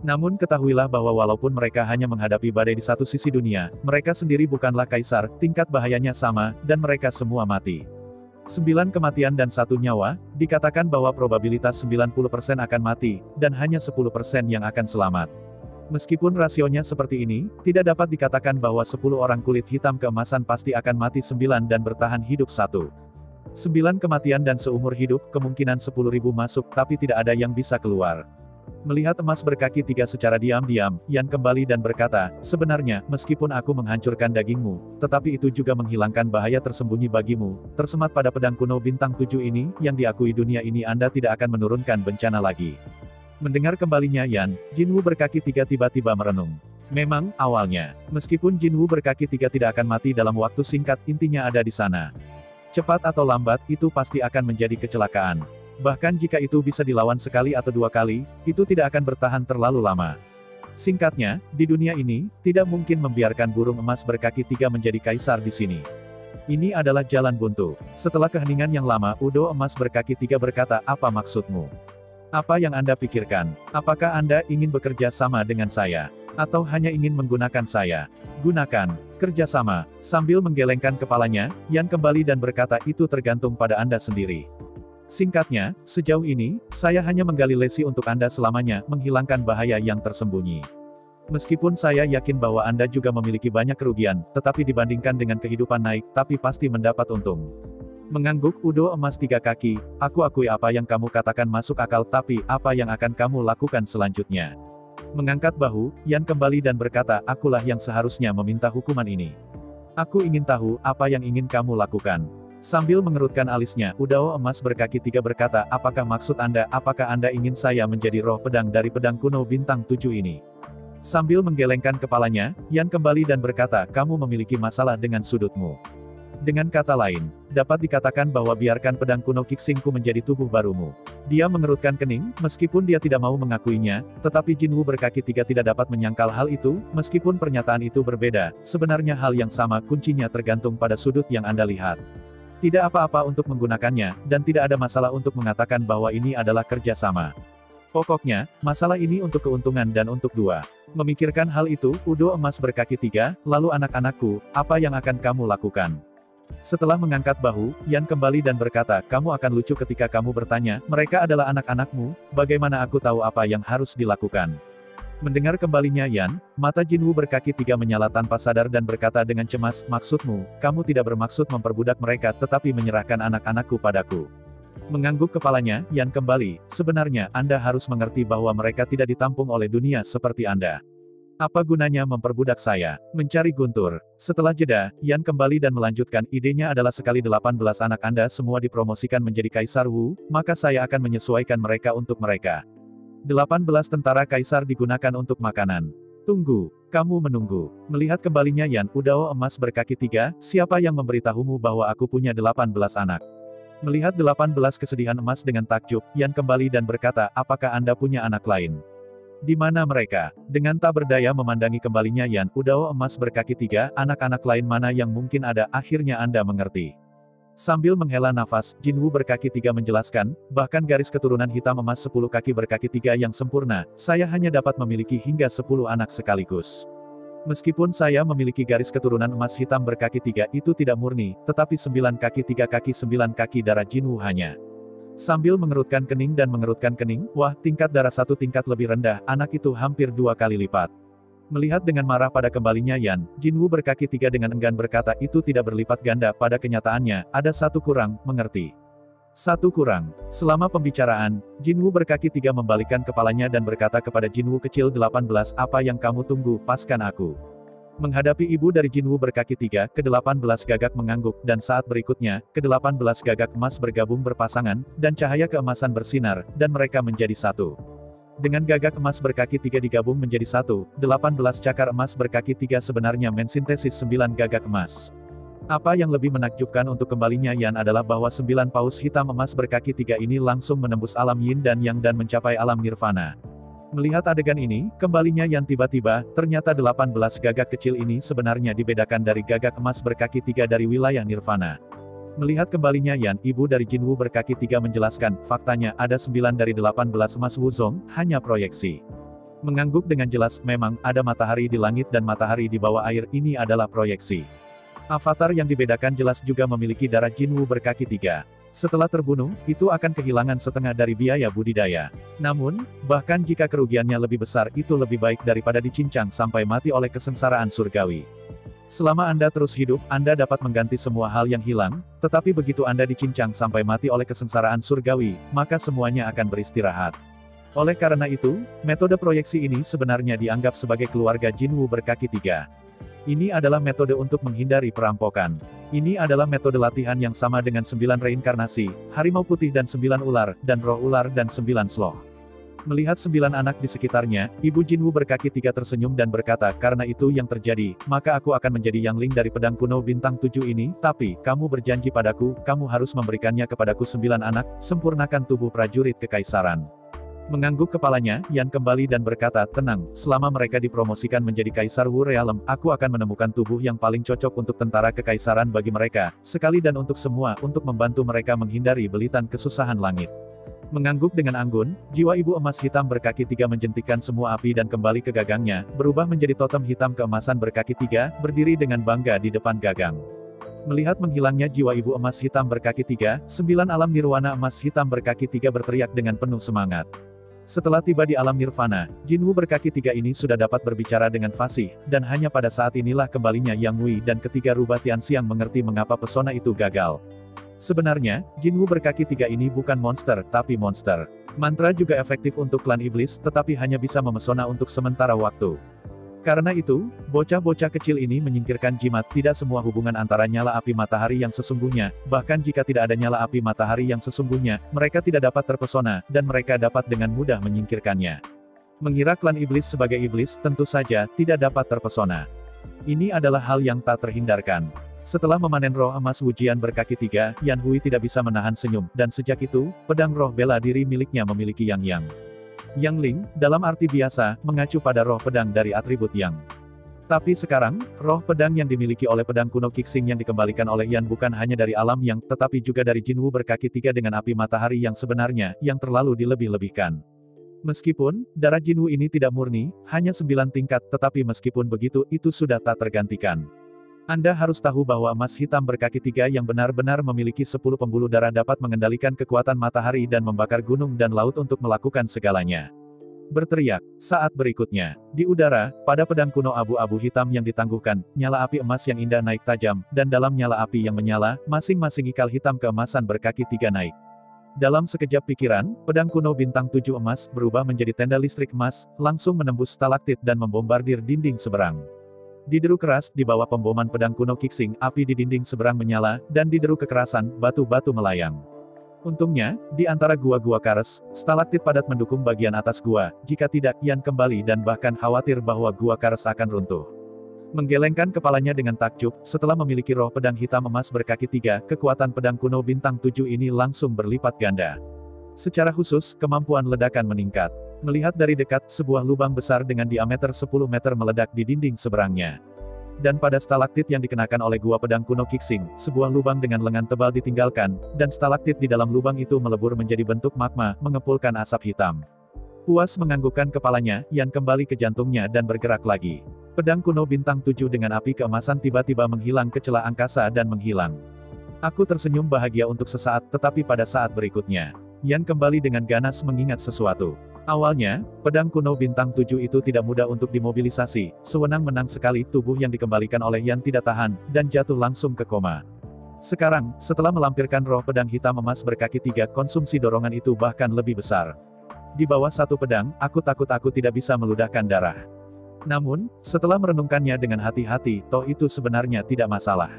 Namun ketahuilah bahwa walaupun mereka hanya menghadapi badai di satu sisi dunia, mereka sendiri bukanlah kaisar, tingkat bahayanya sama, dan mereka semua mati. 9 kematian dan 1 nyawa, dikatakan bahwa probabilitas 90% akan mati, dan hanya 10% yang akan selamat. Meskipun rasionya seperti ini, tidak dapat dikatakan bahwa 10 orang kulit hitam keemasan pasti akan mati 9 dan bertahan hidup 1. 9 kematian dan seumur hidup, kemungkinan 10.000 masuk tapi tidak ada yang bisa keluar. Melihat emas berkaki 3 secara diam-diam, Yan kembali dan berkata, "Sebenarnya, meskipun aku menghancurkan dagingmu, tetapi itu juga menghilangkan bahaya tersembunyi bagimu. Tersemat pada pedang kuno bintang 7 ini, yang diakui dunia ini Anda tidak akan menurunkan bencana lagi." Mendengar kembalinya Yan, Jin Wu berkaki 3 tiba-tiba merenung. Memang, awalnya, meskipun Jin Wu berkaki 3 tidak akan mati dalam waktu singkat, intinya ada di sana. Cepat atau lambat, itu pasti akan menjadi kecelakaan. Bahkan jika itu bisa dilawan sekali atau 2 kali, itu tidak akan bertahan terlalu lama. Singkatnya, di dunia ini, tidak mungkin membiarkan burung emas berkaki 3 menjadi kaisar di sini. Ini adalah jalan buntu. Setelah keheningan yang lama, Udo emas berkaki 3 berkata, "Apa maksudmu? Apa yang Anda pikirkan? Apakah Anda ingin bekerja sama dengan saya? Atau hanya ingin menggunakan saya?" "Gunakan. Kerjasama." Sambil menggelengkan kepalanya, Yan kembali dan berkata, "Itu tergantung pada Anda sendiri. Singkatnya, sejauh ini, saya hanya menggali lesi untuk Anda selamanya, menghilangkan bahaya yang tersembunyi. Meskipun saya yakin bahwa Anda juga memiliki banyak kerugian, tetapi dibandingkan dengan kehidupan naik, tapi pasti mendapat untung." Mengangguk, Udo emas 3 kaki, "Aku akui apa yang kamu katakan masuk akal, tapi, apa yang akan kamu lakukan selanjutnya?" Mengangkat bahu, Yan kembali dan berkata, "Akulah yang seharusnya meminta hukuman ini. Aku ingin tahu, apa yang ingin kamu lakukan?" Sambil mengerutkan alisnya, Udo emas berkaki 3 berkata, "Apakah maksud Anda, apakah Anda ingin saya menjadi roh pedang dari pedang kuno bintang 7 ini?" Sambil menggelengkan kepalanya, Yan kembali dan berkata, "Kamu memiliki masalah dengan sudutmu. Dengan kata lain, dapat dikatakan bahwa biarkan pedang kuno Kixingku menjadi tubuh barumu." Dia mengerutkan kening, meskipun dia tidak mau mengakuinya, tetapi Jin Wu berkaki 3 tidak dapat menyangkal hal itu, meskipun pernyataan itu berbeda, sebenarnya hal yang sama, kuncinya tergantung pada sudut yang Anda lihat. Tidak apa-apa untuk menggunakannya, dan tidak ada masalah untuk mengatakan bahwa ini adalah kerjasama. Pokoknya, masalah ini untuk keuntungan dan untuk dua. Memikirkan hal itu, Udo emas berkaki 3, "Lalu anak-anakku, apa yang akan kamu lakukan?" Setelah mengangkat bahu, Yan kembali dan berkata, "Kamu akan lucu ketika kamu bertanya, mereka adalah anak-anakmu, bagaimana aku tahu apa yang harus dilakukan?" Mendengar kembalinya Yan, mata Jin Wu berkaki 3 menyala tanpa sadar dan berkata dengan cemas, "Maksudmu, kamu tidak bermaksud memperbudak mereka tetapi menyerahkan anak-anakku padaku?" Mengangguk kepalanya, Yan kembali, "Sebenarnya, Anda harus mengerti bahwa mereka tidak ditampung oleh dunia seperti Anda. Apa gunanya memperbudak saya? Mencari Guntur. Setelah jeda, Yan kembali dan melanjutkan, idenya adalah sekali 18 anak Anda semua dipromosikan menjadi Kaisar Wu, maka saya akan menyesuaikan mereka untuk mereka. 18 tentara Kaisar digunakan untuk makanan. Tunggu, kamu menunggu. Melihat kembalinya Yan, Udao emas berkaki 3, siapa yang memberitahumu bahwa aku punya 18 anak? Melihat 18 kesedihan emas dengan takjub, Yan kembali dan berkata, apakah Anda punya anak lain? Di mana mereka? Dengan tak berdaya memandangi kembalinya Yan, Udao emas berkaki 3, anak-anak lain mana yang mungkin ada, akhirnya Anda mengerti. Sambil menghela nafas, Jinwoo berkaki 3 menjelaskan, bahkan garis keturunan hitam emas 10 kaki berkaki 3 yang sempurna, saya hanya dapat memiliki hingga 10 anak sekaligus. Meskipun saya memiliki garis keturunan emas hitam berkaki 3 itu tidak murni, tetapi 9 kaki 3 kaki 9 kaki darah Jinwoo hanya. Sambil mengerutkan kening dan mengerutkan kening, wah, tingkat darah satu tingkat lebih rendah, anak itu hampir 2 kali lipat. Melihat dengan marah pada kembalinya Yan, Jinwoo berkaki 3 dengan enggan berkata itu tidak berlipat ganda, pada kenyataannya, ada satu kurang, mengerti? Satu kurang. Selama pembicaraan, Jinwoo berkaki 3 membalikkan kepalanya dan berkata kepada Jinwoo kecil 18, apa yang kamu tunggu, paskan aku. Menghadapi ibu dari Jinwoo berkaki 3, ke-18 gagak mengangguk, dan saat berikutnya, ke-18 gagak emas bergabung berpasangan, dan cahaya keemasan bersinar, dan mereka menjadi satu. Dengan gagak emas berkaki 3 digabung menjadi satu, 18 cakar emas berkaki 3 sebenarnya mensintesis 9 gagak emas. Apa yang lebih menakjubkan untuk kembalinya Yan adalah bahwa 9 paus hitam emas berkaki 3 ini langsung menembus alam yin dan yang dan mencapai alam nirvana. Melihat adegan ini, kembalinya Yan tiba-tiba, ternyata 18 gagak kecil ini sebenarnya dibedakan dari gagak emas berkaki 3 dari wilayah nirvana. Melihat kembalinya Yan, ibu dari Jinwoo berkaki 3 menjelaskan, faktanya, ada 9 dari 18 emas Wuzong, hanya proyeksi. Mengangguk dengan jelas, memang, ada matahari di langit dan matahari di bawah air, ini adalah proyeksi. Avatar yang dibedakan jelas juga memiliki darah Jinwoo berkaki 3. Setelah terbunuh, itu akan kehilangan setengah dari biaya budidaya. Namun, bahkan jika kerugiannya lebih besar, itu lebih baik daripada dicincang sampai mati oleh kesengsaraan surgawi. Selama Anda terus hidup, Anda dapat mengganti semua hal yang hilang, tetapi begitu Anda dicincang sampai mati oleh kesengsaraan surgawi, maka semuanya akan beristirahat. Oleh karena itu, metode proyeksi ini sebenarnya dianggap sebagai keluarga Jinwoo berkaki 3. Ini adalah metode untuk menghindari perampokan. Ini adalah metode latihan yang sama dengan 9 reinkarnasi, harimau putih dan 9 ular, dan roh ular dan 9 sloth. Melihat 9 anak di sekitarnya, ibu Jinwoo berkaki 3 tersenyum dan berkata, karena itu yang terjadi, maka aku akan menjadi Yang Ling dari pedang kuno bintang 7 ini, tapi, kamu berjanji padaku, kamu harus memberikannya kepadaku 9 anak, sempurnakan tubuh prajurit kekaisaran. Mengangguk kepalanya, Yan kembali dan berkata, tenang, selama mereka dipromosikan menjadi Kaisar Wu Realm, aku akan menemukan tubuh yang paling cocok untuk tentara kekaisaran bagi mereka, sekali dan untuk semua, untuk membantu mereka menghindari belitan kesusahan langit. Mengangguk dengan anggun, jiwa ibu emas hitam berkaki 3 menjentikan semua api dan kembali ke gagangnya, berubah menjadi totem hitam keemasan berkaki 3, berdiri dengan bangga di depan gagang. Melihat menghilangnya jiwa ibu emas hitam berkaki 3, 9 alam nirwana emas hitam berkaki 3 berteriak dengan penuh semangat. Setelah tiba di alam nirvana, Jinwoo berkaki 3 ini sudah dapat berbicara dengan fasih, dan hanya pada saat inilah kembalinya Yang Wei dan ketiga rubah Tianxiang mengerti mengapa pesona itu gagal. Sebenarnya, Jinwoo berkaki 3 ini bukan monster, tapi monster. Mantra juga efektif untuk klan iblis, tetapi hanya bisa memesona untuk sementara waktu. Karena itu, bocah-bocah kecil ini menyingkirkan jimat, tidak semua hubungan antara nyala api matahari yang sesungguhnya, bahkan jika tidak ada nyala api matahari yang sesungguhnya, mereka tidak dapat terpesona, dan mereka dapat dengan mudah menyingkirkannya. Mengira klan iblis sebagai iblis, tentu saja, tidak dapat terpesona. Ini adalah hal yang tak terhindarkan. Setelah memanen roh emas Wujian berkaki 3, Yan Hui tidak bisa menahan senyum, dan sejak itu, pedang roh bela diri miliknya memiliki Yang. Yang Ling, dalam arti biasa, mengacu pada roh pedang dari atribut Yang. Tapi sekarang, roh pedang yang dimiliki oleh pedang kuno Kixing yang dikembalikan oleh Yan bukan hanya dari alam Yang, tetapi juga dari Jinwoo berkaki 3 dengan api matahari yang sebenarnya, yang terlalu dilebih-lebihkan. Meskipun, darah Jinwoo ini tidak murni, hanya 9 tingkat, tetapi meskipun begitu, itu sudah tak tergantikan. Anda harus tahu bahwa emas hitam berkaki 3 yang benar-benar memiliki 10 pembuluh darah dapat mengendalikan kekuatan matahari dan membakar gunung dan laut untuk melakukan segalanya. Berteriak. Saat berikutnya, di udara, pada pedang kuno abu-abu hitam yang ditangguhkan, nyala api emas yang indah naik tajam, dan dalam nyala api yang menyala, masing-masing ikal hitam keemasan berkaki 3 naik. Dalam sekejap pikiran, pedang kuno bintang 7 emas berubah menjadi tenda listrik emas, langsung menembus stalaktit dan membombardir dinding seberang. Dideru keras di bawah pemboman pedang kuno Kixing, api di dinding seberang menyala, dan dideru kekerasan, batu-batu melayang. Untungnya, di antara gua-gua Kares, stalaktit padat mendukung bagian atas gua, jika tidak, Yan kembali dan bahkan khawatir bahwa gua Kares akan runtuh. Menggelengkan kepalanya dengan takjub, setelah memiliki roh pedang hitam emas berkaki 3, kekuatan pedang kuno bintang 7 ini langsung berlipat ganda. Secara khusus, kemampuan ledakan meningkat. Melihat dari dekat, sebuah lubang besar dengan diameter 10 meter meledak di dinding seberangnya. Dan pada stalaktit yang dikenakan oleh gua pedang kuno Kixing, sebuah lubang dengan lengan tebal ditinggalkan, dan stalaktit di dalam lubang itu melebur menjadi bentuk magma, mengepulkan asap hitam. Puas menganggukkan kepalanya, Yan kembali ke jantungnya dan bergerak lagi. Pedang kuno bintang 7 dengan api keemasan tiba-tiba menghilang ke celah angkasa dan menghilang. Aku tersenyum bahagia untuk sesaat, tetapi pada saat berikutnya, Yan kembali dengan ganas mengingat sesuatu. Awalnya, pedang kuno bintang 7 itu tidak mudah untuk dimobilisasi, sewenang-wenang sekali tubuh yang dikembalikan oleh Yan tidak tahan, dan jatuh langsung ke koma. Sekarang, setelah melampirkan roh pedang hitam emas berkaki 3, konsumsi dorongan itu bahkan lebih besar. Di bawah satu pedang, aku takut aku tidak bisa meludahkan darah. Namun, setelah merenungkannya dengan hati-hati, toh itu sebenarnya tidak masalah.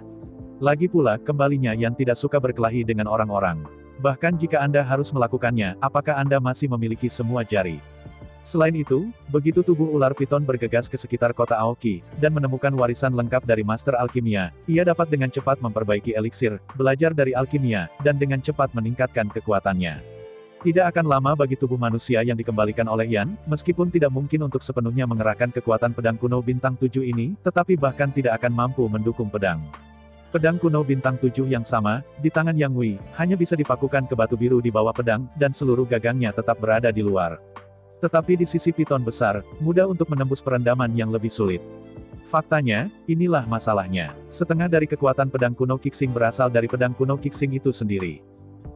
Lagi pula, kembalinya Yan tidak suka berkelahi dengan orang-orang. Bahkan jika Anda harus melakukannya, apakah Anda masih memiliki semua jari? Selain itu, begitu tubuh ular piton bergegas ke sekitar kota Aoki, dan menemukan warisan lengkap dari Master Alkimia, ia dapat dengan cepat memperbaiki eliksir, belajar dari alkimia, dan dengan cepat meningkatkan kekuatannya. Tidak akan lama bagi tubuh manusia yang dikembalikan oleh Yan, meskipun tidak mungkin untuk sepenuhnya mengerahkan kekuatan pedang kuno bintang 7 ini, tetapi bahkan tidak akan mampu mendukung pedang. Pedang kuno bintang 7 yang sama, di tangan Yang Wei, hanya bisa dipakukan ke batu biru di bawah pedang, dan seluruh gagangnya tetap berada di luar. Tetapi di sisi piton besar, mudah untuk menembus perendaman yang lebih sulit. Faktanya, inilah masalahnya. Setengah dari kekuatan pedang kuno Kixing berasal dari pedang kuno Kixing itu sendiri.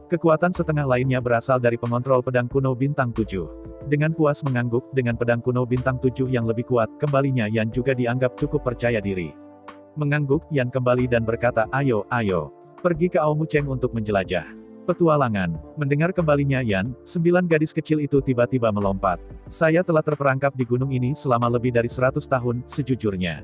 Kekuatan setengah lainnya berasal dari pengontrol pedang kuno bintang 7. Dengan puas mengangguk, dengan pedang kuno bintang 7 yang lebih kuat, kembalinya Yan juga dianggap cukup percaya diri. Mengangguk, Yan kembali dan berkata, ayo, pergi ke Aomucheng untuk menjelajah. Petualangan. Mendengar kembalinya Yan, 9 gadis kecil itu tiba-tiba melompat. Saya telah terperangkap di gunung ini selama lebih dari 100 tahun, sejujurnya.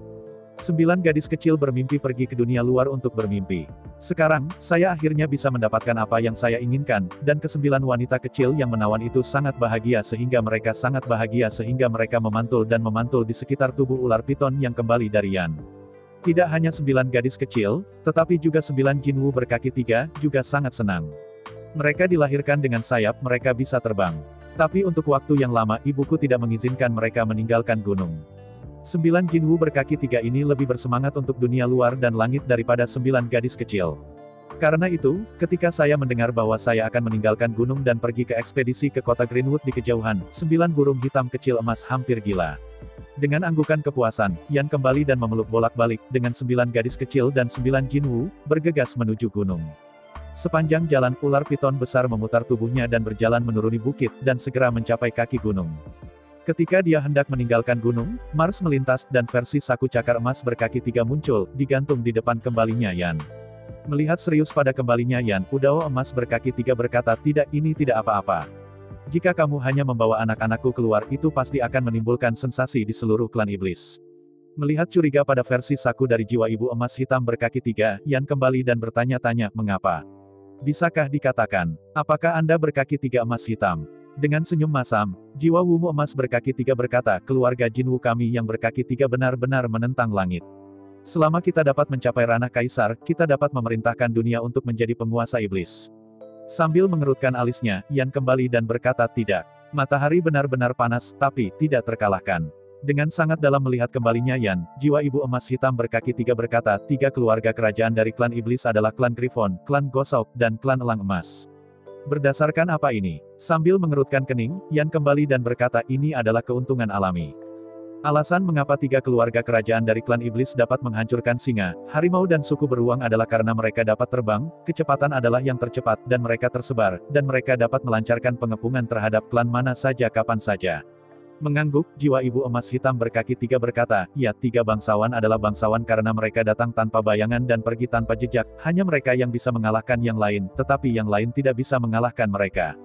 9 gadis kecil bermimpi pergi ke dunia luar untuk bermimpi. Sekarang, saya akhirnya bisa mendapatkan apa yang saya inginkan, dan ke-9 wanita kecil yang menawan itu sangat bahagia sehingga mereka memantul dan memantul di sekitar tubuh ular piton yang kembali dari Yan. Tidak hanya 9 gadis kecil, tetapi juga 9 Jinwu berkaki 3, juga sangat senang. Mereka dilahirkan dengan sayap, mereka bisa terbang. Tapi untuk waktu yang lama, ibuku tidak mengizinkan mereka meninggalkan gunung. 9 Jinwu berkaki 3 ini lebih bersemangat untuk dunia luar dan langit daripada 9 gadis kecil. Karena itu, ketika saya mendengar bahwa saya akan meninggalkan gunung dan pergi ke ekspedisi ke kota Greenwood di kejauhan, 9 burung hitam kecil emas hampir gila. Dengan anggukan kepuasan, Yan kembali dan memeluk bolak-balik, dengan 9 gadis kecil dan 9 Jinwu, bergegas menuju gunung. Sepanjang jalan, ular piton besar memutar tubuhnya dan berjalan menuruni bukit, dan segera mencapai kaki gunung. Ketika dia hendak meninggalkan gunung, Mars melintas, dan versi saku cakar emas berkaki 3 muncul, digantung di depan kembalinya Yan. Melihat serius pada kembalinya Yan, Udao emas berkaki 3 berkata, tidak, ini tidak apa-apa. Jika kamu hanya membawa anak-anakku keluar, itu pasti akan menimbulkan sensasi di seluruh klan iblis. Melihat curiga pada versi saku dari jiwa ibu emas hitam berkaki 3, Yan kembali dan bertanya-tanya, mengapa? Bisakah dikatakan, apakah Anda berkaki 3 emas hitam? Dengan senyum masam, jiwa Wumu emas berkaki 3 berkata, keluarga Jinwu kami yang berkaki 3 benar-benar menentang langit. Selama kita dapat mencapai ranah kaisar, kita dapat memerintahkan dunia untuk menjadi penguasa iblis. Sambil mengerutkan alisnya, Yan kembali dan berkata, tidak. Matahari benar-benar panas, tapi tidak terkalahkan. Dengan sangat dalam melihat kembalinya Yan, jiwa ibu emas hitam berkaki 3 berkata, 3 keluarga kerajaan dari klan iblis adalah klan Griffon, klan Gosok, dan klan Elang Emas. Berdasarkan apa ini? Sambil mengerutkan kening, Yan kembali dan berkata, ini adalah keuntungan alami. Alasan mengapa 3 keluarga kerajaan dari klan iblis dapat menghancurkan singa, harimau dan suku beruang adalah karena mereka dapat terbang, kecepatan adalah yang tercepat, dan mereka tersebar, dan mereka dapat melancarkan pengepungan terhadap klan mana saja kapan saja. Mengangguk, jiwa ibu emas hitam berkaki 3 berkata, ya, 3 bangsawan adalah bangsawan karena mereka datang tanpa bayangan dan pergi tanpa jejak, hanya mereka yang bisa mengalahkan yang lain, tetapi yang lain tidak bisa mengalahkan mereka.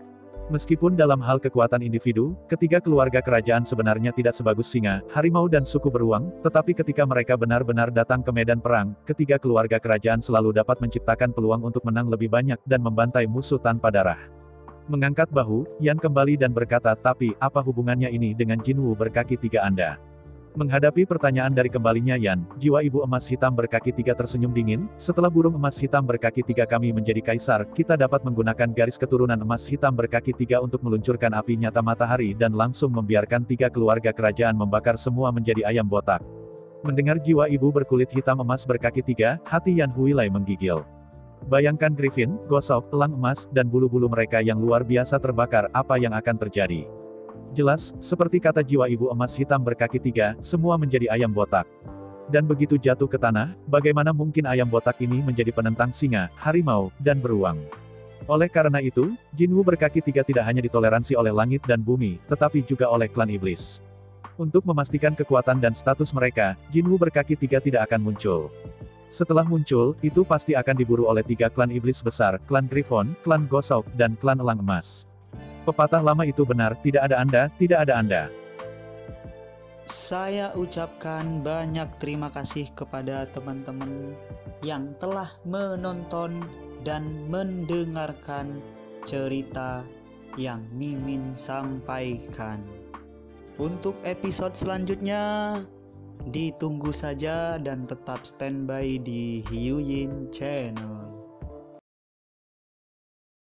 Meskipun dalam hal kekuatan individu, ketiga keluarga kerajaan sebenarnya tidak sebagus singa, harimau dan suku beruang, tetapi ketika mereka benar-benar datang ke medan perang, ketiga keluarga kerajaan selalu dapat menciptakan peluang untuk menang lebih banyak dan membantai musuh tanpa darah. Mengangkat bahu, Yan kembali dan berkata, tapi, apa hubungannya ini dengan Jinwu berkaki 3 Anda? Menghadapi pertanyaan dari kembalinya Yan, jiwa ibu emas hitam berkaki 3 tersenyum dingin, setelah burung emas hitam berkaki 3 kami menjadi kaisar, kita dapat menggunakan garis keturunan emas hitam berkaki 3 untuk meluncurkan api nyata matahari dan langsung membiarkan 3 keluarga kerajaan membakar semua menjadi ayam botak. Mendengar jiwa ibu berkulit hitam emas berkaki 3, hati Yan Huilai menggigil. Bayangkan Griffin, gosok, elang emas, dan bulu-bulu mereka yang luar biasa terbakar, apa yang akan terjadi? Jelas, seperti kata jiwa ibu emas hitam berkaki 3, semua menjadi ayam botak. Dan begitu jatuh ke tanah, bagaimana mungkin ayam botak ini menjadi penentang singa, harimau, dan beruang? Oleh karena itu, Jinwu berkaki 3 tidak hanya ditoleransi oleh langit dan bumi, tetapi juga oleh klan iblis. Untuk memastikan kekuatan dan status mereka, Jinwu berkaki 3 tidak akan muncul. Setelah muncul, itu pasti akan diburu oleh 3 klan iblis besar, klan Griffon, klan Gosok, dan klan Elang Emas. Pepatah lama itu benar, tidak ada Anda, tidak ada Anda. Saya ucapkan banyak terima kasih kepada teman-teman yang telah menonton dan mendengarkan cerita yang Mimin sampaikan. Untuk episode selanjutnya, ditunggu saja dan tetap standby di Hiu Yin Channel.